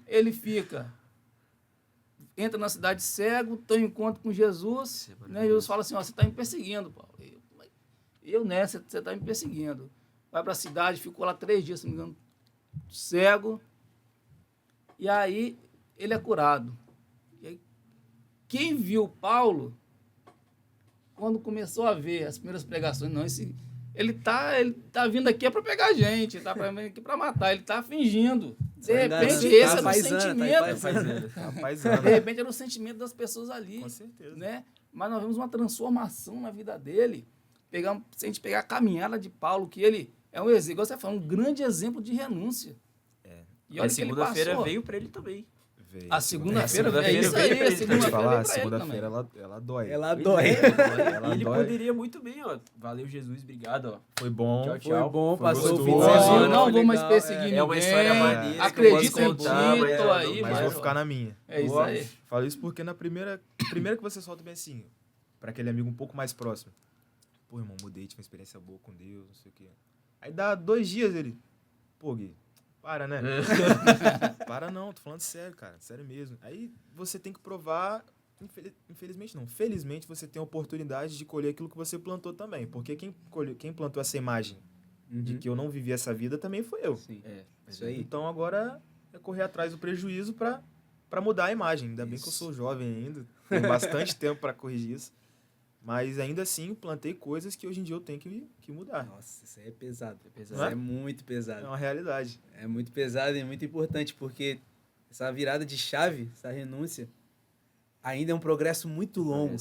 ele entra na cidade cego, tem um encontro com Jesus, Isso é né? maravilhoso. Jesus fala assim, ó, você está me perseguindo, Paulo. Eu né, você está me perseguindo. Vai para a cidade, ficou lá 3 dias, se não me engano, cego, e aí ele é curado. E aí, quem viu Paulo, quando começou a ver as primeiras pregações, não, ele tá vindo aqui para pegar a gente, ele tá vindo aqui para matar, ele tá fingindo. De repente, esse era o sentimento. Rapaz, De repente, era o sentimento das pessoas ali. Com certeza. Né? Mas nós vimos uma transformação na vida dele. Se a gente pegar a caminhada de Paulo, que ele é um exemplo, igual você falou, um grande exemplo de renúncia. E A olha que ele segunda-feira passou. veio pra ele também. Veio. A segunda-feira segunda-feira veio. É isso veio aí, pra a ele. Vou te segunda-feira falar, veio pra ele segunda-feira também. ela dói. Ela Pois dói. é, Ela ele dói. poderia muito bem, ó. Valeu, Jesus, obrigado, ó. Foi bom. Tchau, Foi tchau. bom, Foi passou o fim de gostoso. semana. Eu não vou foi mais legal, perseguir É uma ninguém. história maneira que eu Acredito posso em contar, mas título aí, Mas mas vou ficar na minha. é isso Boa. aí. Falo isso porque na primeira que você solta bem assim, para aquele amigo um pouco mais próximo. Pô, irmão, mudei, tive uma experiência boa com Deus, não sei o quê. Aí dá 2 dias ele, pô, Gui, para, né? Para não, tô falando sério, cara, sério mesmo. Aí você tem que provar, infelizmente não, felizmente você tem a oportunidade de colher aquilo que você plantou também, porque quem plantou essa imagem de que eu não vivi essa vida também foi eu. Sim. Isso aí. Então agora é correr atrás do prejuízo para mudar a imagem. Ainda bem que eu sou jovem ainda, tenho bastante tempo para corrigir isso. Mas ainda assim, plantei coisas que hoje em dia eu tenho que mudar. Nossa, isso aí é pesado. pesado. Isso é muito pesado. É uma realidade. É muito pesado e muito importante, porque essa virada de chave, essa renúncia, ainda é um progresso muito longo.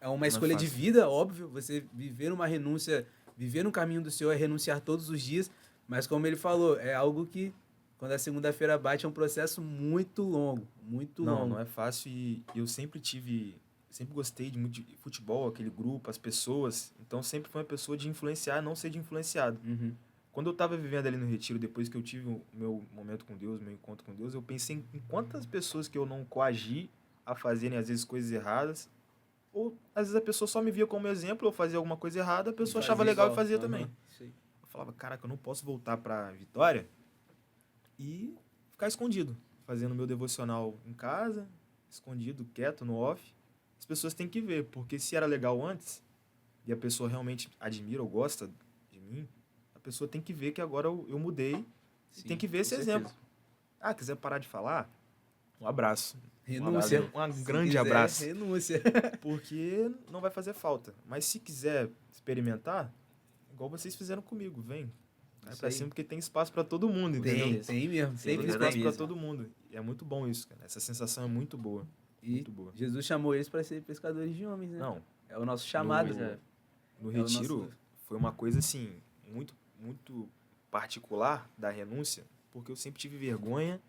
É uma escolha de vida, óbvio. Você viver uma renúncia, viver no caminho do Senhor é renunciar todos os dias. Mas como ele falou, é algo que, quando a segunda-feira bate, é um processo muito longo. Muito longo. Não é fácil e eu sempre gostei de muito de futebol, aquele grupo, as pessoas. Então sempre fui uma pessoa de influenciar, não ser de influenciado. Quando eu estava vivendo ali no retiro, depois que eu tive o meu momento com Deus, meu encontro com Deus, eu pensei em quantas pessoas que eu não coagi a fazerem, às vezes, coisas erradas. Ou, às vezes, a pessoa só me via como exemplo, eu fazia alguma coisa errada, a pessoa achava legal e fazia também. Eu falava, caraca, eu não posso voltar para Vitória e ficar escondido, fazendo meu devocional em casa, escondido, quieto, no off. As pessoas têm que ver, porque se era legal antes, e a pessoa realmente admira ou gosta de mim, a pessoa tem que ver que agora eu mudei. Sim, e tem que ver esse exemplo. Ah, quiser parar de falar? Um abraço. Renúncia. Um grande abraço. Renúncia. Porque não vai fazer falta. Mas se quiser experimentar, igual vocês fizeram comigo, vem. Vai pra cima, porque tem espaço pra todo mundo, entendeu? Tem mesmo. Sempre tem espaço pra todo mundo. E é muito bom isso, cara. Essa sensação é muito boa. Muito boa. Jesus chamou eles para ser pescadores de homens, né? Não. É o nosso chamado. No retiro, foi uma coisa, assim, muito, muito particular da renúncia, porque eu sempre tive vergonha,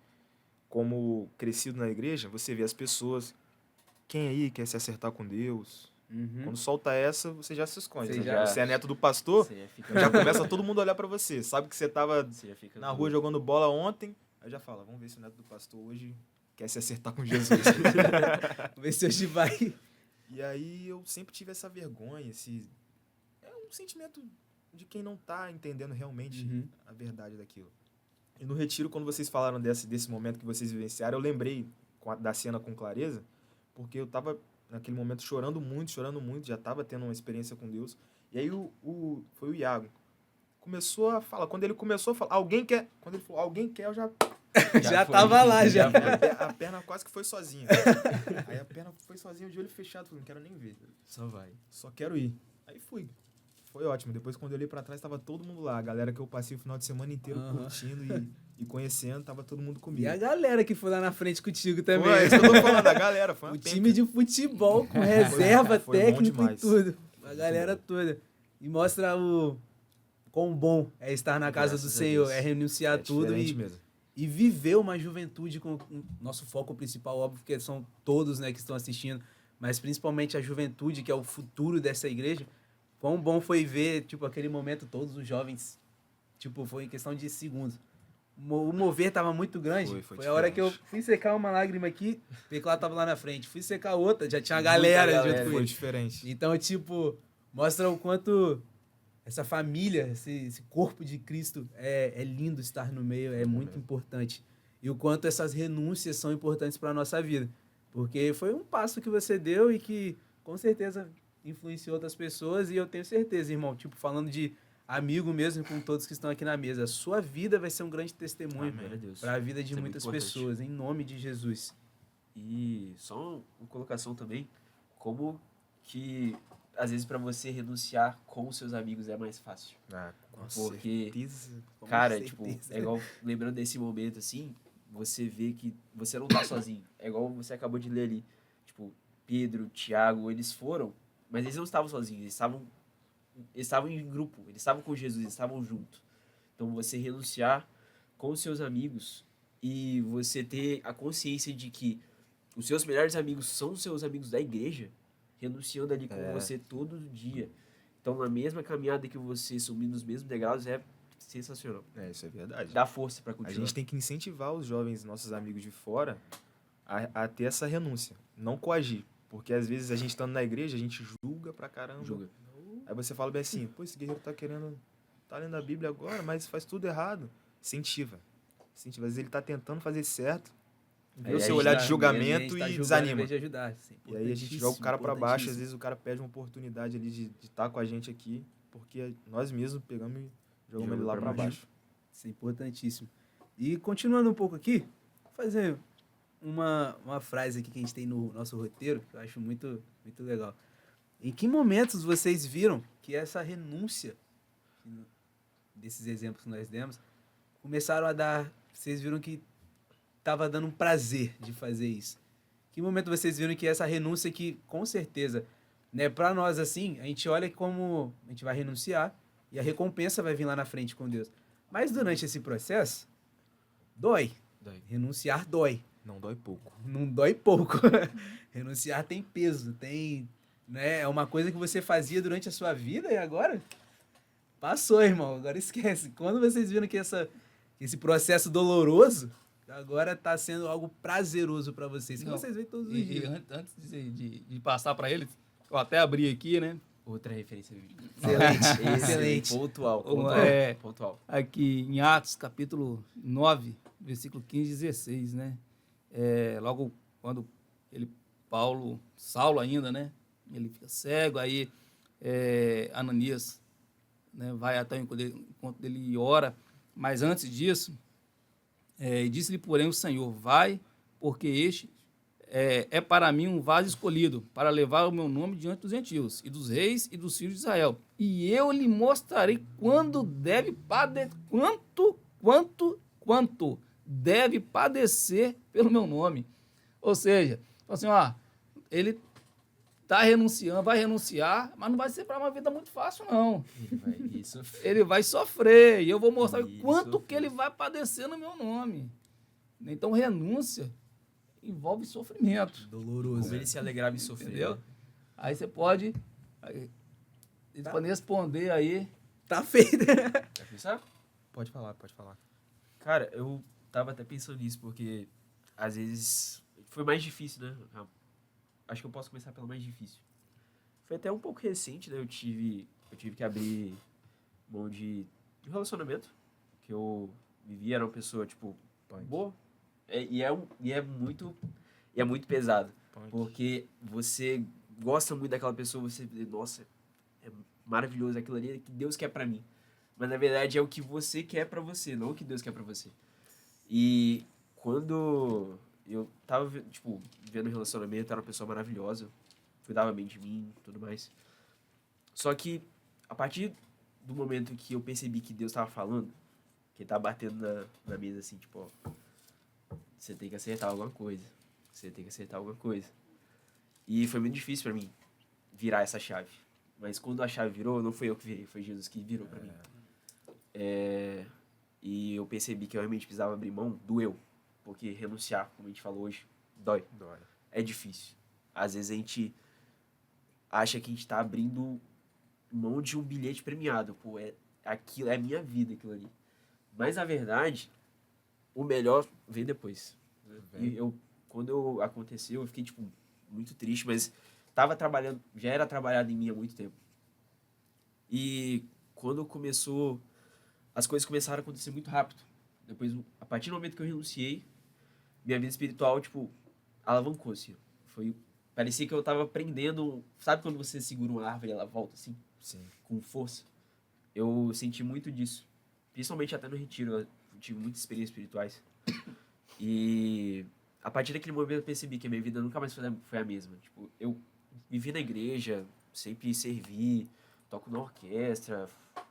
como crescido na igreja, você vê as pessoas, quem aí quer se acertar com Deus? Quando solta essa, você já se esconde. Você é neto do pastor, já começa todo mundo a olhar pra você. Sabe que você tava na rua jogando bola ontem, aí já fala, vamos ver se o neto do pastor hoje quer se acertar com Jesus. Vamos ver se hoje vai. E aí eu sempre tive essa vergonha, é um sentimento de quem não tá entendendo realmente a verdade daquilo. E no retiro, quando vocês falaram desse momento que vocês vivenciaram, eu lembrei da cena com clareza, porque eu tava naquele momento chorando muito, já tava tendo uma experiência com Deus. E aí foi o Iago. Começou a falar, quando ele começou a falar, alguém quer, quando ele falou, alguém quer, eu já tava lá, já. A perna quase que foi sozinha. Aí a perna foi sozinha, de olho fechado. Falei, não quero nem ver. Só vai. Só quero ir. Aí fui. Foi ótimo. Depois, quando eu olhei pra trás, tava todo mundo lá. A galera que eu passei o final de semana inteiro curtindo e conhecendo, tava todo mundo comigo. E a galera que foi lá na frente contigo também. Foi, é isso que eu tô falando, a galera. Foi uma time de futebol, com reserva, foi técnico e tudo. A galera toda. E mostra o quão bom é estar na casa do Senhor. É renunciar tudo e viver uma juventude com nosso foco principal, óbvio, que são todos, né, que estão assistindo, mas principalmente a juventude, que é o futuro dessa igreja. Quão bom foi ver, tipo, aquele momento, todos os jovens, tipo, foi em questão de segundos. O mover tava muito grande. Foi a hora que eu fui secar uma lágrima aqui, o Peclá tava lá na frente. Fui secar outra, já tinha a galera junto com ele. Foi diferente. Então, tipo, mostra o quanto essa família, esse corpo de Cristo é lindo estar no meio, é muito importante. E o quanto essas renúncias são importantes para a nossa vida. Porque foi um passo que você deu e que, com certeza, influenciou outras pessoas. E eu tenho certeza, irmão, tipo, falando de amigo mesmo com todos que estão aqui na mesa, a sua vida vai ser um grande testemunho para a vida de muitas pessoas, em nome de Jesus. E só uma colocação também, como que às vezes para você renunciar com os seus amigos é mais fácil. Porque, cara, tipo, é igual, lembrando desse momento assim, você vê que você não tá sozinho. É igual você acabou de ler ali. Tipo, Pedro, Tiago, eles foram, mas eles não estavam sozinhos, eles estavam em grupo, eles estavam com Jesus, eles estavam juntos. Então você renunciar com os seus amigos e você ter a consciência de que os seus melhores amigos são os seus amigos da igreja, renunciando ali com você todo dia. Então, na mesma caminhada que você, subindo nos mesmos degraus, é sensacional. Isso é verdade. Dá força para continuar. A gente tem que incentivar os jovens, nossos amigos de fora, a ter essa renúncia. Não coagir. Porque às vezes a gente estando na igreja, a gente julga pra caramba. Julga. Aí você fala bem assim, pô, esse guerreiro tá lendo a Bíblia agora, mas faz tudo errado. Incentiva. Às vezes ele tá tentando fazer certo, vê Aí o a seu gente olhar tá- de julgamento tá e julgando desanima. Em vez de ajudar. Isso é E aí a gente joga o cara pra baixo, às importantíssimo. vezes o cara perde uma oportunidade ali de estar com a gente aqui, porque nós mesmos pegamos e jogamos ele lá pra baixo. Isso é importantíssimo. E continuando um pouco aqui, vou fazer uma frase aqui que a gente tem no nosso roteiro, que eu acho muito, muito legal. Em que momentos vocês viram que essa renúncia, desses exemplos que nós demos, começaram a dar... Vocês viram que estava dando um prazer de fazer isso? Que momento vocês viram que essa renúncia que, com certeza, né, para nós assim, a gente olha como a gente vai renunciar e a recompensa vai vir lá na frente com Deus. Mas durante esse processo, dói. Dói. Renunciar dói. Não dói pouco. Não dói pouco. Renunciar tem peso, tem, né, é uma coisa que você fazia durante a sua vida e agora passou, irmão. Agora esquece. Quando vocês viram que esse processo doloroso agora tá sendo algo prazeroso para vocês, que Não, vocês veem todos os E dias. antes de passar para ele, eu até abri aqui, né? Outra referência bíblica. Excelente, excelente. Pontual, pontual. Aqui em Atos, capítulo 9, versículo 15 e 16, né? Logo quando Saulo ainda, né? Ele fica cego, aí Ananias, né, vai até o encontro dele e ora. Mas antes disso, disse-lhe, porém, o Senhor, vai, porque este é para mim um vaso escolhido, para levar o meu nome diante dos gentios, e dos reis e dos filhos de Israel. E eu lhe mostrarei quanto deve padecer pelo meu nome. Ou seja, assim, ele vai renunciar, mas não vai ser para uma vida muito fácil, não. Ele vai sofrer, e eu vou mostrar o quanto que ele vai padecer no meu nome. Então, renúncia envolve sofrimento. Doloroso. Como ele se alegrava em sofrer. Entendeu? Né? Aí você pode responder aí. Tá feito. Quer pensar? Pode falar. Cara, eu tava até pensando nisso, porque às vezes foi mais difícil, né? Acho que eu posso começar pelo mais difícil. Foi até um pouco recente, né? Eu tive que abrir mão de um relacionamento que eu vivia, era uma pessoa, tipo, boa. E é muito pesado. Punk. Porque você gosta muito daquela pessoa, você vê, nossa, é maravilhoso aquilo ali que Deus quer pra mim. Mas na verdade é o que você quer pra você, não o que Deus quer pra você. E quando eu tava, tipo, vivendo um relacionamento, era uma pessoa maravilhosa, cuidava bem de mim, tudo mais. Só que a partir do momento que eu percebi que Deus tava falando, que ele tava batendo na mesa assim, tipo, ó, você tem que acertar alguma coisa. E foi muito difícil pra mim virar essa chave. Mas quando a chave virou, não foi eu que virei, foi Jesus que virou pra mim. E eu percebi que eu realmente precisava abrir mão do eu. Porque renunciar, como a gente falou hoje, dói. É difícil. Às vezes a gente acha que a gente tá abrindo mão de um bilhete premiado. Pô, aquilo é a minha vida, aquilo ali. Mas, na verdade, o melhor vem depois. E quando aconteceu, eu fiquei, tipo, muito triste, mas já era trabalhado em mim há muito tempo. E quando começou, as coisas começaram a acontecer muito rápido. Depois, a partir do momento que eu renunciei, minha vida espiritual, tipo, alavancou, assim. Parecia que eu tava aprendendo, sabe quando você segura uma árvore e ela volta, assim? Sim. Com força. Eu senti muito disso. Principalmente até no retiro, eu tive muitas experiências espirituais. E a partir daquele momento eu percebi que a minha vida nunca mais foi a mesma. Tipo, eu vivi na igreja, sempre servi, toco na orquestra,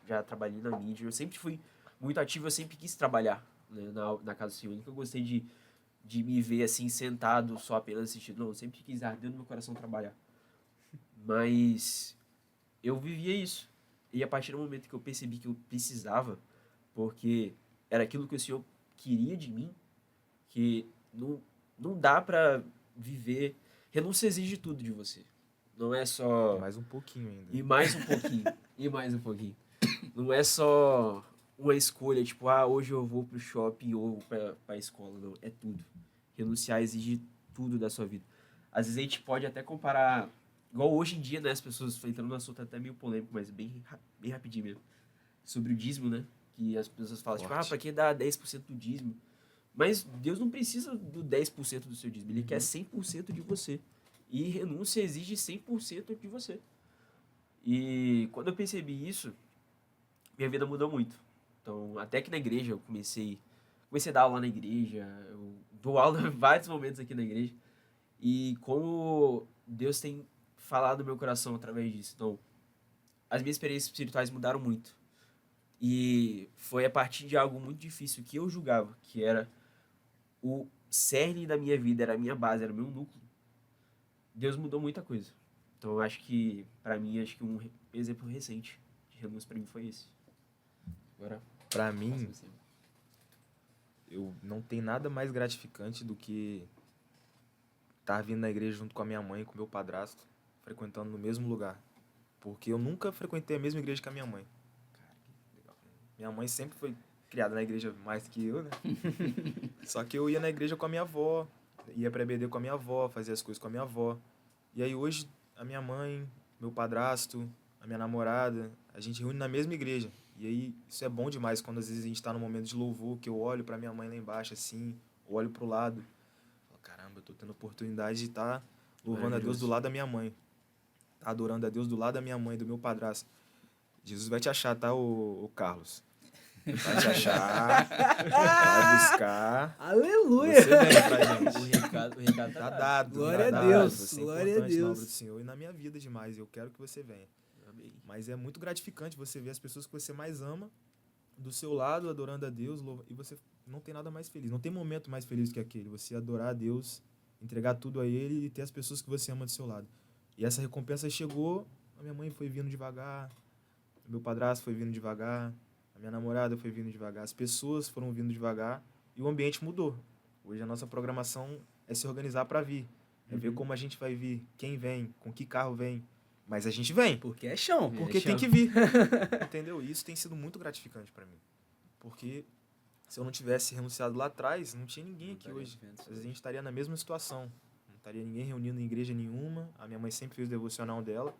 já trabalhei na mídia. Eu sempre fui muito ativo, eu sempre quis trabalhar, né, na casa do Senhor. Eu nunca gostei de me ver assim, sentado, só apenas assistindo. Não, eu sempre quis arder no meu coração trabalhar. Mas eu vivia isso. E a partir do momento que eu percebi que eu precisava, porque era aquilo que o Senhor queria de mim, que não dá pra viver... Renúncia exige tudo de você. Não é só... Mais um pouquinho ainda. E mais um pouquinho. Não é só uma escolha, tipo, hoje eu vou pro shopping ou pra escola. Não, é tudo. Renunciar exige tudo da sua vida. às vezes a gente pode até comparar, igual hoje em dia, né, as pessoas estão entrando num assunto até meio polêmico, mas bem rapidinho mesmo, sobre o dízimo, né, que as pessoas falam, tipo, Forte. pra que dar 10% do dízimo? Mas Deus não precisa do 10% do seu dízimo, Ele quer 100% de você. E renúncia exige 100% de você. E quando eu percebi isso, minha vida mudou muito. Então, até que na igreja eu comecei a dar aula na igreja, eu dou aula em vários momentos aqui na igreja. E como Deus tem falado no meu coração através disso. Então, as minhas experiências espirituais mudaram muito. E foi a partir de algo muito difícil que eu julgava, que era o cerne da minha vida, era a minha base, era o meu núcleo. Deus mudou muita coisa. Então, eu acho que, pra mim, um exemplo recente de renúncia pra mim foi esse. Agora, Pra mim, passa você. eu não tem nada mais gratificante do que estar vindo na igreja junto com a minha mãe e com o meu padrasto, frequentando no mesmo lugar. Porque eu nunca frequentei a mesma igreja que a minha mãe. Cara, que legal. Minha mãe sempre foi criada na igreja mais que eu, né? Só que eu ia na igreja com a minha avó, ia pra EBD com a minha avó, fazia as coisas com a minha avó. E aí hoje, a minha mãe, meu padrasto, a minha namorada, a gente reúne na mesma igreja. E aí, isso é bom demais quando às vezes a gente tá num momento de louvor, que eu olho pra minha mãe lá embaixo, assim, olho pro lado. Falo, caramba, eu tô tendo a oportunidade de estar louvando a Deus do lado da minha mãe. Tá adorando a Deus do lado da minha mãe, do meu padrasto. Jesus vai te achar, tá, o Carlos? Vai te achar, vai buscar. Aleluia! Você vem pra gente. O recado Tá dado. Glória tá a dado. Deus, Você é glória a importante na Deus. obra do Senhor e na minha vida demais. Eu quero que você venha. Amém. Mas é muito gratificante você ver as pessoas que você mais ama do seu lado, adorando a Deus, e você não tem nada mais feliz. Não tem momento mais feliz que aquele. Você adorar a Deus, entregar tudo a Ele e ter as pessoas que você ama do seu lado. E essa recompensa chegou, a minha mãe foi vindo devagar, o meu padrasto foi vindo devagar, a minha namorada foi vindo devagar, as pessoas foram vindo devagar e o ambiente mudou. Hoje a nossa programação é se organizar para vir. É ver como a gente vai vir, quem vem, com que carro vem. Mas a gente vem. Porque é chão. Porque tem que vir. Entendeu? E isso tem sido muito gratificante pra mim. Porque se eu não tivesse renunciado lá atrás, não tinha ninguém aqui hoje. Às vezes a gente estaria na mesma situação. Não estaria ninguém reunido em igreja nenhuma. A minha mãe sempre fez o devocional dela.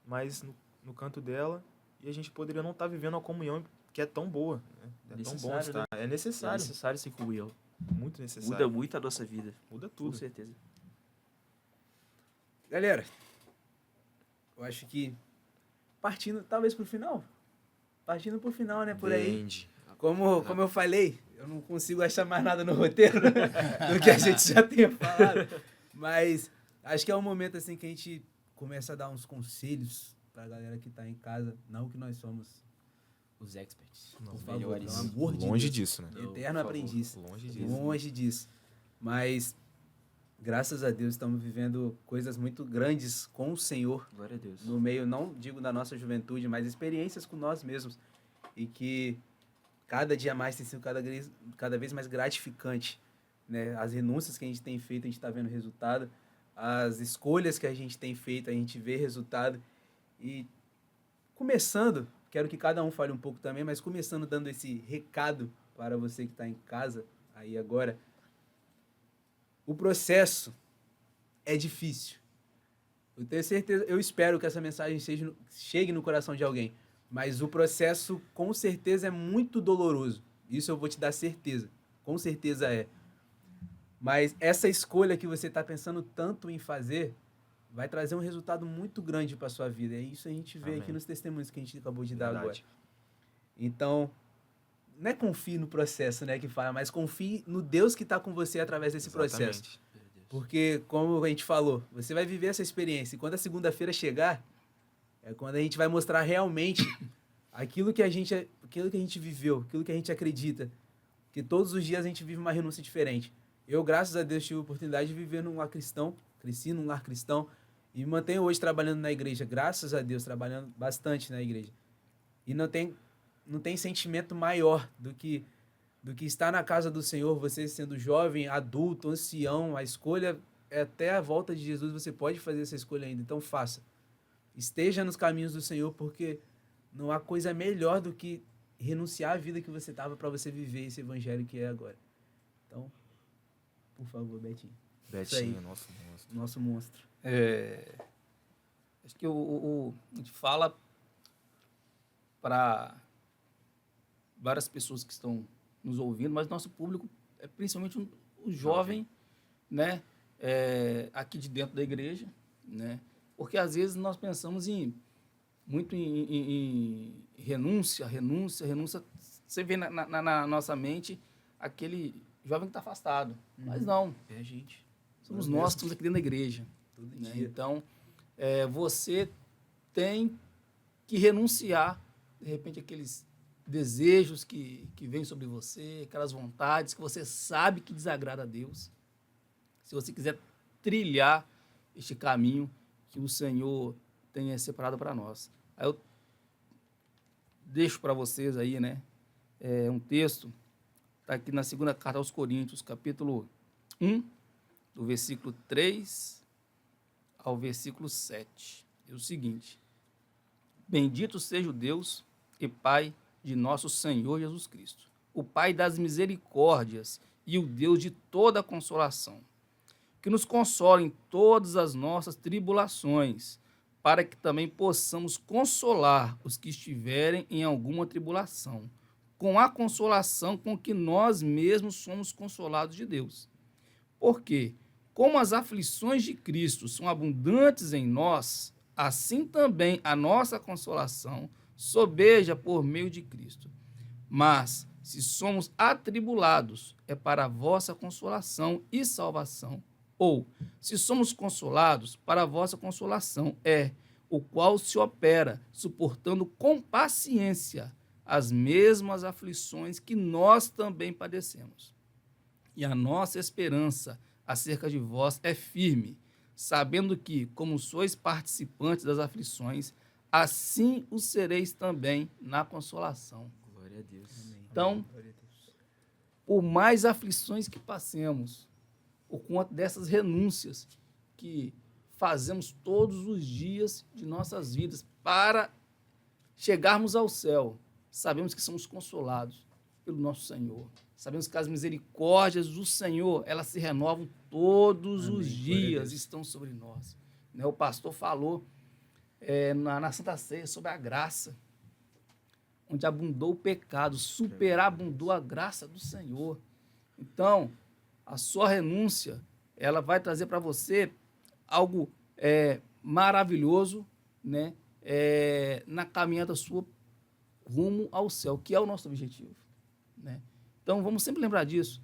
Mas no canto dela. E a gente poderia não estar vivendo a comunhão que é tão boa. Né? É tão bom Necessário, estar. É É necessário. necessário ser comunhão. Muito necessário. Muda muito a nossa vida. Muda Com tudo. certeza. Galera, eu acho que partindo talvez pro final. Partindo pro final, né? Por aí. Vende. Como eu falei, eu não consigo achar mais nada no roteiro do que a gente já tenha falado. Mas acho que é um momento assim que a gente começa a dar uns conselhos pra galera que tá em casa. Não que nós somos Os experts. por Os favor, melhores. pelo amor de Longe Deus. disso, né? Não, Eterno por favor. aprendiz. Longe disso. Longe disso. Mas, graças a Deus, estamos vivendo coisas muito grandes com o Senhor, Glória a Deus. no meio, não digo da nossa juventude, mas experiências com nós mesmos. E que cada dia mais tem sido cada vez mais gratificante. Né? As renúncias que a gente tem feito, a gente está vendo resultado. As escolhas que a gente tem feito, a gente vê resultado. E começando, quero que cada um fale um pouco também, mas começando dando esse recado para você que está em casa, aí agora. O processo é difícil. Eu tenho certeza, eu espero que essa mensagem chegue no coração de alguém. Mas o processo, com certeza, é muito doloroso. Isso eu vou te dar certeza. Com certeza é. Mas essa escolha que você está pensando tanto em fazer vai trazer um resultado muito grande para sua vida. É isso que a gente vê Amém. aqui nos testemunhos que a gente acabou de dar agora. Verdade. Então, não é confie no processo, né, que fala, mas confie no Deus que está com você através desse processo. Exatamente. Meu Deus. Porque, como a gente falou, você vai viver essa experiência. E quando a segunda-feira chegar, é quando a gente vai mostrar realmente aquilo que a gente viveu, aquilo que a gente acredita. Que todos os dias a gente vive uma renúncia diferente. Eu, graças a Deus, tive a oportunidade de viver num lar cristão, cresci num lar cristão, e me mantenho hoje trabalhando na igreja, graças a Deus, trabalhando bastante na igreja. E não tem sentimento maior do que estar na casa do Senhor, você sendo jovem, adulto, ancião, a escolha é até a volta de Jesus, você pode fazer essa escolha ainda, então faça. Esteja nos caminhos do Senhor, porque não há coisa melhor do que renunciar à vida que você estava para você viver esse evangelho que é agora. Então, por favor, Betinho. Betinho, nosso monstro. Nosso monstro. Acho que a gente fala para várias pessoas que estão nos ouvindo, mas nosso público é principalmente o jovem, né? Aqui de dentro da igreja, né? Porque às vezes nós pensamos muito em renúncia. Você vê na nossa mente aquele jovem que está afastado, mas não. É a gente. Somos nós que estamos aqui dentro da igreja. Né? Então, você tem que renunciar, de repente, aqueles desejos que vêm sobre você, aquelas vontades que você sabe que desagrada a Deus. Se você quiser trilhar este caminho que o Senhor tem separado para nós. Aí eu deixo para vocês aí, né, um texto, está aqui na segunda carta aos Coríntios, capítulo 1, do versículo 3 ao versículo 7. É o seguinte: Bendito seja o Deus e Pai de nosso Senhor Jesus Cristo, o Pai das misericórdias e o Deus de toda consolação, que nos consola em todas as nossas tribulações, para que também possamos consolar os que estiverem em alguma tribulação, com a consolação com que nós mesmos somos consolados de Deus. Porque, como as aflições de Cristo são abundantes em nós, assim também a nossa consolação sobeja por meio de Cristo. Mas, se somos atribulados, é para a vossa consolação e salvação. Ou, se somos consolados, para a vossa consolação o qual se opera, suportando com paciência as mesmas aflições que nós também padecemos. E a nossa esperança acerca de vós é firme, sabendo que, como sois participantes das aflições, assim o sereis também na consolação. Glória a Deus. Então, por mais aflições que passemos, por conta dessas renúncias que fazemos todos os dias de nossas vidas para chegarmos ao céu, sabemos que somos consolados pelo nosso Senhor. Sabemos que as misericórdias do Senhor, elas se renovam todos os dias, estão sobre nós. Né? O pastor falou na Santa Ceia sobre a graça, onde abundou o pecado, superabundou a graça do Senhor. Então, a sua renúncia, ela vai trazer para você algo maravilhoso, né? Na caminhada sua rumo ao céu, que é o nosso objetivo. Né? Então, vamos sempre lembrar disso.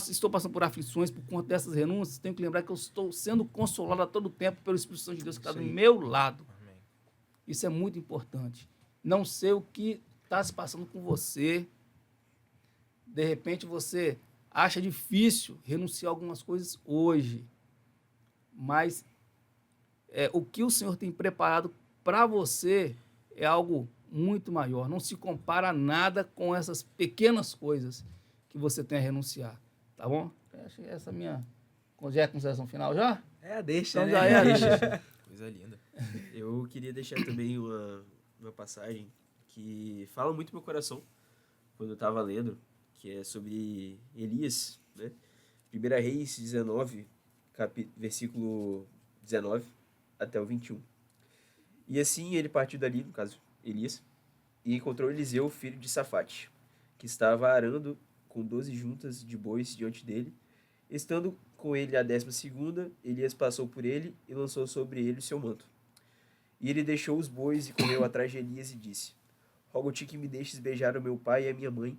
Estou passando por aflições por conta dessas renúncias, tenho que lembrar que eu estou sendo consolado a todo tempo pelo Espírito Santo de Deus que está do meu lado. Amém. Isso é muito importante. Não sei o que está se passando com você. De repente, você acha difícil renunciar a algumas coisas hoje. Mas o que o Senhor tem preparado para você é algo muito maior. Não se compara nada com essas pequenas coisas que você tem a renunciar. Tá bom? Acho que essa é a minha... Já é a consideração final já? Deixa, Então né? já é. Coisa linda. Eu queria deixar também uma passagem que fala muito no meu coração quando eu estava lendo, que é sobre Elias, né? 1 Reis 19, versículo 19 até o 21. E assim ele partiu dali, no caso Elias, e encontrou Eliseu, filho de Safate, que estava arando com 12 juntas de bois diante dele. Estando com ele a 12ª, Elias passou por ele e lançou sobre ele o seu manto. E ele deixou os bois e correu atrás de Elias e disse: Rogo-te que me deixes beijar o meu pai e a minha mãe,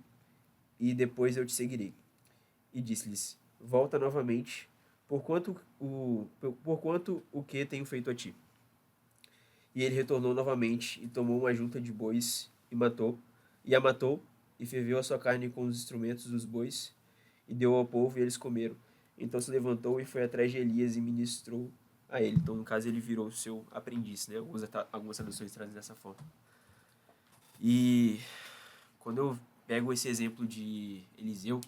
e depois eu te seguirei. E disse-lhes: Volta novamente, porquanto o que tenho feito a ti? E ele retornou novamente e tomou uma junta de bois e a matou, e ferveu a sua carne com os instrumentos dos bois, e deu ao povo, e eles comeram. Então se levantou e foi atrás de Elias e ministrou a ele. Então, no caso, ele virou o seu aprendiz, né? Algumas traduções trazem dessa forma. E quando eu pego esse exemplo de Eliseu,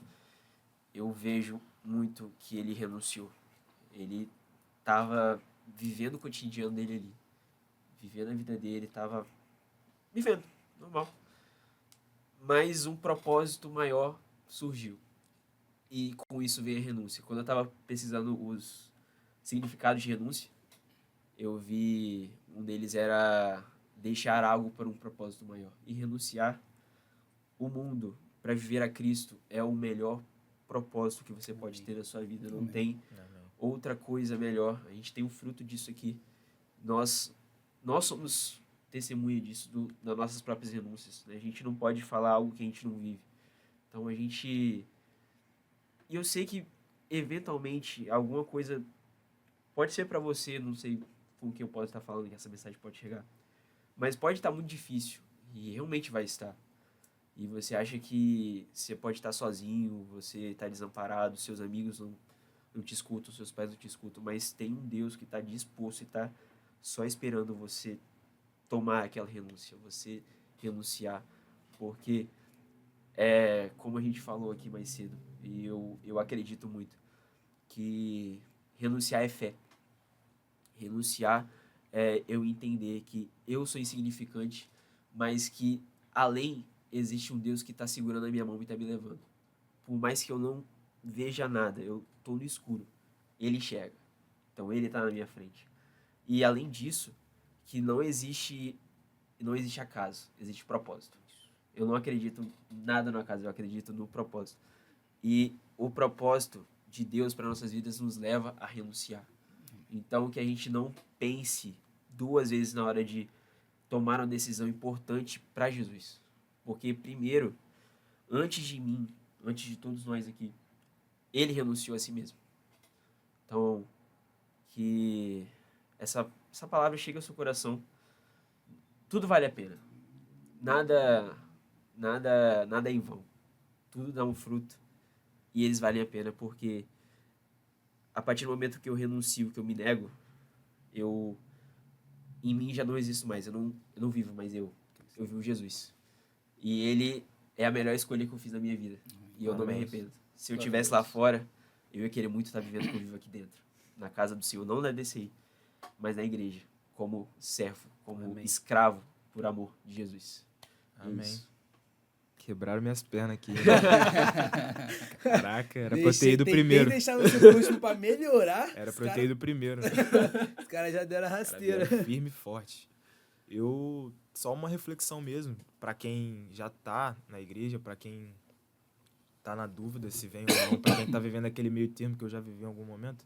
eu vejo muito que ele renunciou. Ele estava vivendo o cotidiano dele ali, vivendo a vida dele, estava vivendo, normal. Mas um propósito maior surgiu. e com isso vem a renúncia. Quando eu estava pesquisando os significados de renúncia, eu vi um deles era deixar algo para um propósito maior. E renunciar o mundo para viver a Cristo é o melhor propósito que você pode ter na sua vida. Não tem outra coisa melhor. A gente tem um fruto disso aqui. Nós somos testemunha disso, das nossas próprias renúncias, né? A gente não pode falar algo que a gente não vive. Então a gente... E eu sei que, eventualmente, alguma coisa pode ser para você, não sei com o que eu posso estar falando, que essa mensagem pode chegar, mas pode estar muito difícil, e realmente vai estar. E você acha que você pode estar sozinho, você está desamparado, seus amigos não te escutam, seus pais não te escutam, mas tem um Deus que está disposto e está só esperando você tomar aquela renúncia, você renunciar, porque como a gente falou aqui mais cedo, e eu acredito muito, que renunciar é fé. Renunciar é eu entender que eu sou insignificante, mas que além existe um Deus que está segurando a minha mão e está me levando. Por mais que eu não veja nada, eu estou no escuro, Ele enxerga. Então Ele está na minha frente. E além disso, que não existe acaso, existe propósito. Eu não acredito nada no acaso, eu acredito no propósito. E o propósito de Deus para nossas vidas nos leva a renunciar. Então, que a gente não pense duas vezes na hora de tomar uma decisão importante para Jesus. Porque, primeiro, antes de mim, antes de todos nós aqui, Ele renunciou a si mesmo. Então, que essa palavra chegue ao seu coração. Tudo vale a pena. Nada é em vão. Tudo dá um fruto. E eles valem a pena porque a partir do momento que eu renuncio, que eu me nego, em mim já não existo mais. Eu não vivo mais eu vivo Jesus. E Ele é a melhor escolha que eu fiz na minha vida. E eu não me arrependo. Se eu estivesse lá fora, eu ia querer muito estar vivendo o que eu vivo aqui dentro. Na casa do Senhor, não na DCI, mas na igreja. Como servo, como escravo por amor de Jesus. Amém. Isso. Quebraram minhas pernas aqui. Caraca, era pra eu ter ido primeiro. Deixar você por último pra melhorar. Era pra eu ter ido primeiro. Os caras já deram a rasteira. Cara, firme e forte. Só uma reflexão mesmo, pra quem já tá na igreja, pra quem tá na dúvida se vem ou não, pra quem tá vivendo aquele meio termo que eu já vivi em algum momento,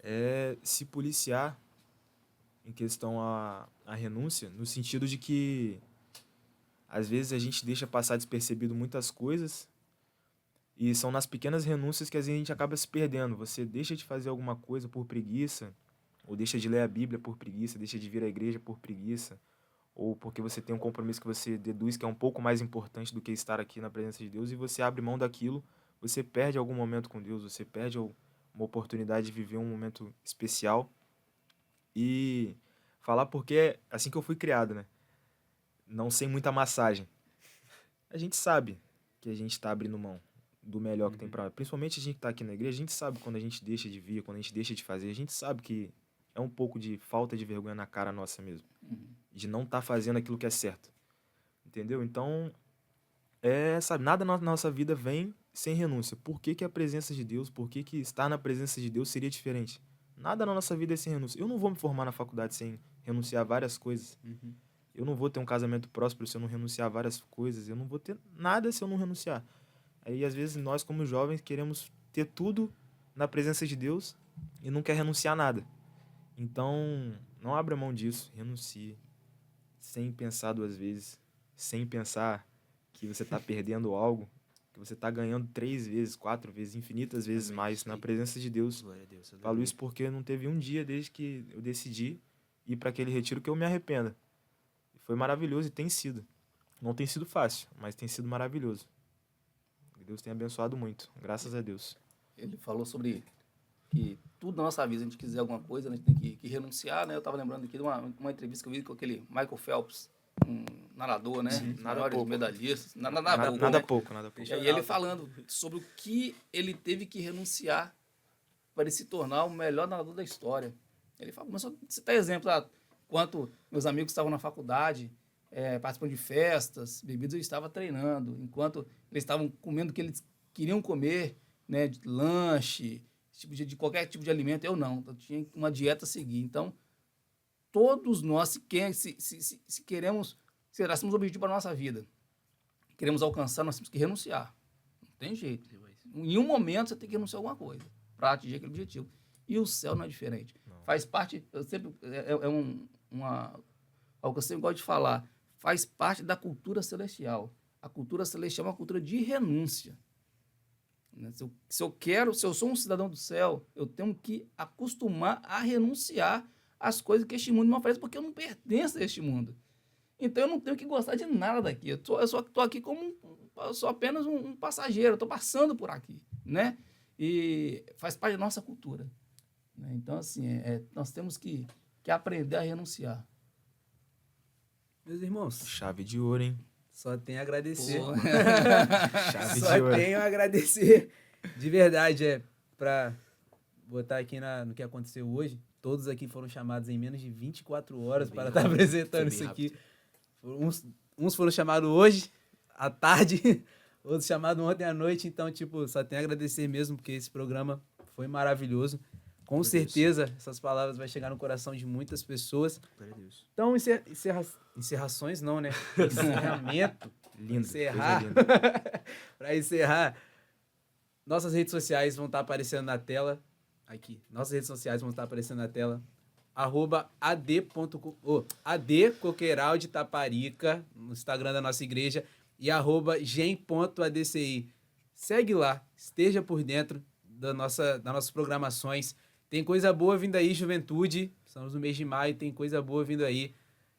é se policiar em questão à renúncia, no sentido de que às vezes a gente deixa passar despercebido muitas coisas e são nas pequenas renúncias que às vezes a gente acaba se perdendo. Você deixa de fazer alguma coisa por preguiça, ou deixa de ler a Bíblia por preguiça, deixa de vir à igreja por preguiça, ou porque você tem um compromisso que você deduz que é um pouco mais importante do que estar aqui na presença de Deus, e você abre mão daquilo, você perde algum momento com Deus, você perde uma oportunidade de viver um momento especial. E falar porque assim que eu fui criado, né? Não sem muita massagem. A gente sabe que a gente está abrindo mão do melhor que tem para nós. Principalmente a gente que está aqui na igreja, a gente sabe quando a gente deixa de vir, quando a gente deixa de fazer, a gente sabe que é um pouco de falta de vergonha na cara nossa mesmo. De não estar fazendo aquilo que é certo. Entendeu? Então, sabe, nada na nossa vida vem sem renúncia. Por que a presença de Deus, por que estar na presença de Deus seria diferente? Nada na nossa vida é sem renúncia. Eu não vou me formar na faculdade sem renunciar a várias coisas. Eu não vou ter um casamento próspero se eu não renunciar a várias coisas. Eu não vou ter nada se eu não renunciar. Aí, às vezes, nós, como jovens, queremos ter tudo na presença de Deus e não quer renunciar a nada. Então, não abra mão disso. Renuncie. Sem pensar duas vezes. Sem pensar que você está perdendo algo. Que você está ganhando 3 vezes, 4 vezes, infinitas vezes mais na presença de Deus. Glória a Deus. Falo isso porque não teve um dia desde que eu decidi ir para aquele retiro que eu me arrependa. Foi maravilhoso e tem sido. Não tem sido fácil, mas tem sido maravilhoso. Deus tem abençoado muito, graças a Deus. Ele falou sobre que tudo na nossa vida, se a gente quiser alguma coisa, a gente tem que renunciar, né? Eu estava lembrando aqui de uma entrevista que eu vi com aquele Michael Phelps, um nadador, né? Sim, nada pouco. Medalhistas. Nada pouco. E aí ele falando sobre o que ele teve que renunciar para ele se tornar o melhor nadador da história. Ele falou, começou a citar exemplo, quanto meus amigos estavam na faculdade, participando de festas, bebidas, eu estava treinando. Enquanto eles estavam comendo o que eles queriam comer, né, de lanche, de qualquer tipo de alimento, eu não. Eu tinha uma dieta a seguir. Então, todos nós, se queremos, se nós temos um objetivo para a nossa vida, queremos alcançar, nós temos que renunciar. Não tem jeito. Em um momento, você tem que renunciar a alguma coisa para atingir aquele objetivo. E o céu não é diferente. Não. Faz parte, eu sempre, algo que eu sempre gosto de falar, faz parte da cultura celestial. A cultura celestial é uma cultura de renúncia. Se eu sou um cidadão do céu, eu tenho que acostumar a renunciar às coisas que este mundo me oferece, porque eu não pertenço a este mundo. Então, eu não tenho que gostar de nada daqui. Eu só estou aqui como eu sou apenas um passageiro, eu estou passando por aqui, né? E faz parte da nossa cultura. Né? Então, assim, nós temos que aprender a renunciar. Meus irmãos, Chave de ouro, hein? só tenho a agradecer. Chave Só de ouro. tenho a agradecer. De verdade, pra botar aqui no que aconteceu hoje, todos aqui foram chamados em menos de 24 horas para estar apresentando isso aqui. Uns foram chamados hoje, à tarde, outros chamados ontem à noite. Então, tipo, só tenho a agradecer mesmo, porque esse programa foi maravilhoso. Com certeza, essas palavras vão chegar no coração de muitas pessoas. Então, encerrações não, né? Encerramento. Lindo. Encerrar. Para encerrar, nossas redes sociais vão estar aparecendo na tela. Aqui. Nossas redes sociais vão estar aparecendo na tela. @ad.coqueiral de Taparica, no Instagram da nossa igreja. E @gen.adci. Segue lá. Esteja por dentro das nossas programações. Tem coisa boa vindo aí, juventude. Estamos no mês de maio, tem coisa boa vindo aí.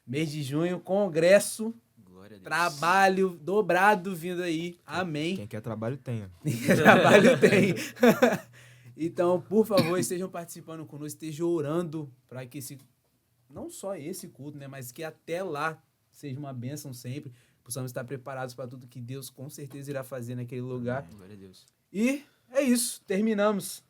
Mês de junho, congresso. Glória a Deus. Trabalho dobrado vindo aí. Amém. Quem quer trabalho, tenha. Trabalho tem. Então, por favor, estejam participando conosco, estejam orando para que não só esse culto, né, mas que até lá seja uma bênção sempre. Possamos estar preparados para tudo que Deus com certeza irá fazer naquele lugar. Glória a Deus. E é isso, terminamos.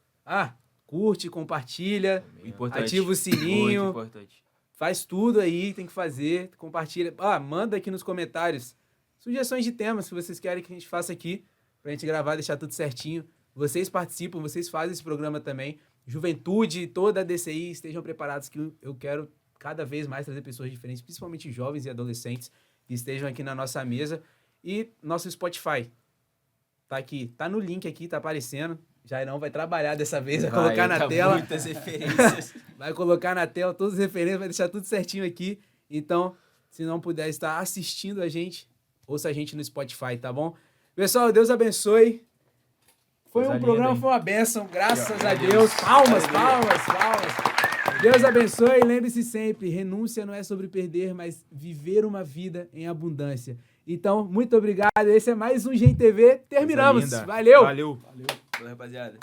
Curte, compartilha, Importante. ativa o sininho, Muito importante. faz tudo aí, tem que fazer, compartilha. Manda aqui nos comentários sugestões de temas que vocês querem que a gente faça aqui, pra gente gravar, deixar tudo certinho. Vocês participam, vocês fazem esse programa também. Juventude, toda a DCI, estejam preparados que eu quero cada vez mais trazer pessoas diferentes, principalmente jovens e adolescentes, que estejam aqui na nossa mesa. E nosso Spotify tá aqui, tá no link aqui, tá aparecendo. Jairão vai trabalhar dessa vez, vai colocar na tela. Muitas referências. Vai colocar na tela todas as referências, vai deixar tudo certinho aqui. Então, se não puder estar assistindo a gente, ouça a gente no Spotify, tá bom? Pessoal, Deus abençoe. Foi Coisa um programa, linda, foi uma bênção, graças a Deus. Palmas. Deus abençoe e lembre-se sempre, renúncia não é sobre perder, mas viver uma vida em abundância. Então, muito obrigado. Esse é mais um Gen TV. Terminamos. Coisa linda. Valeu. Valeu. Valeu, rapaziada.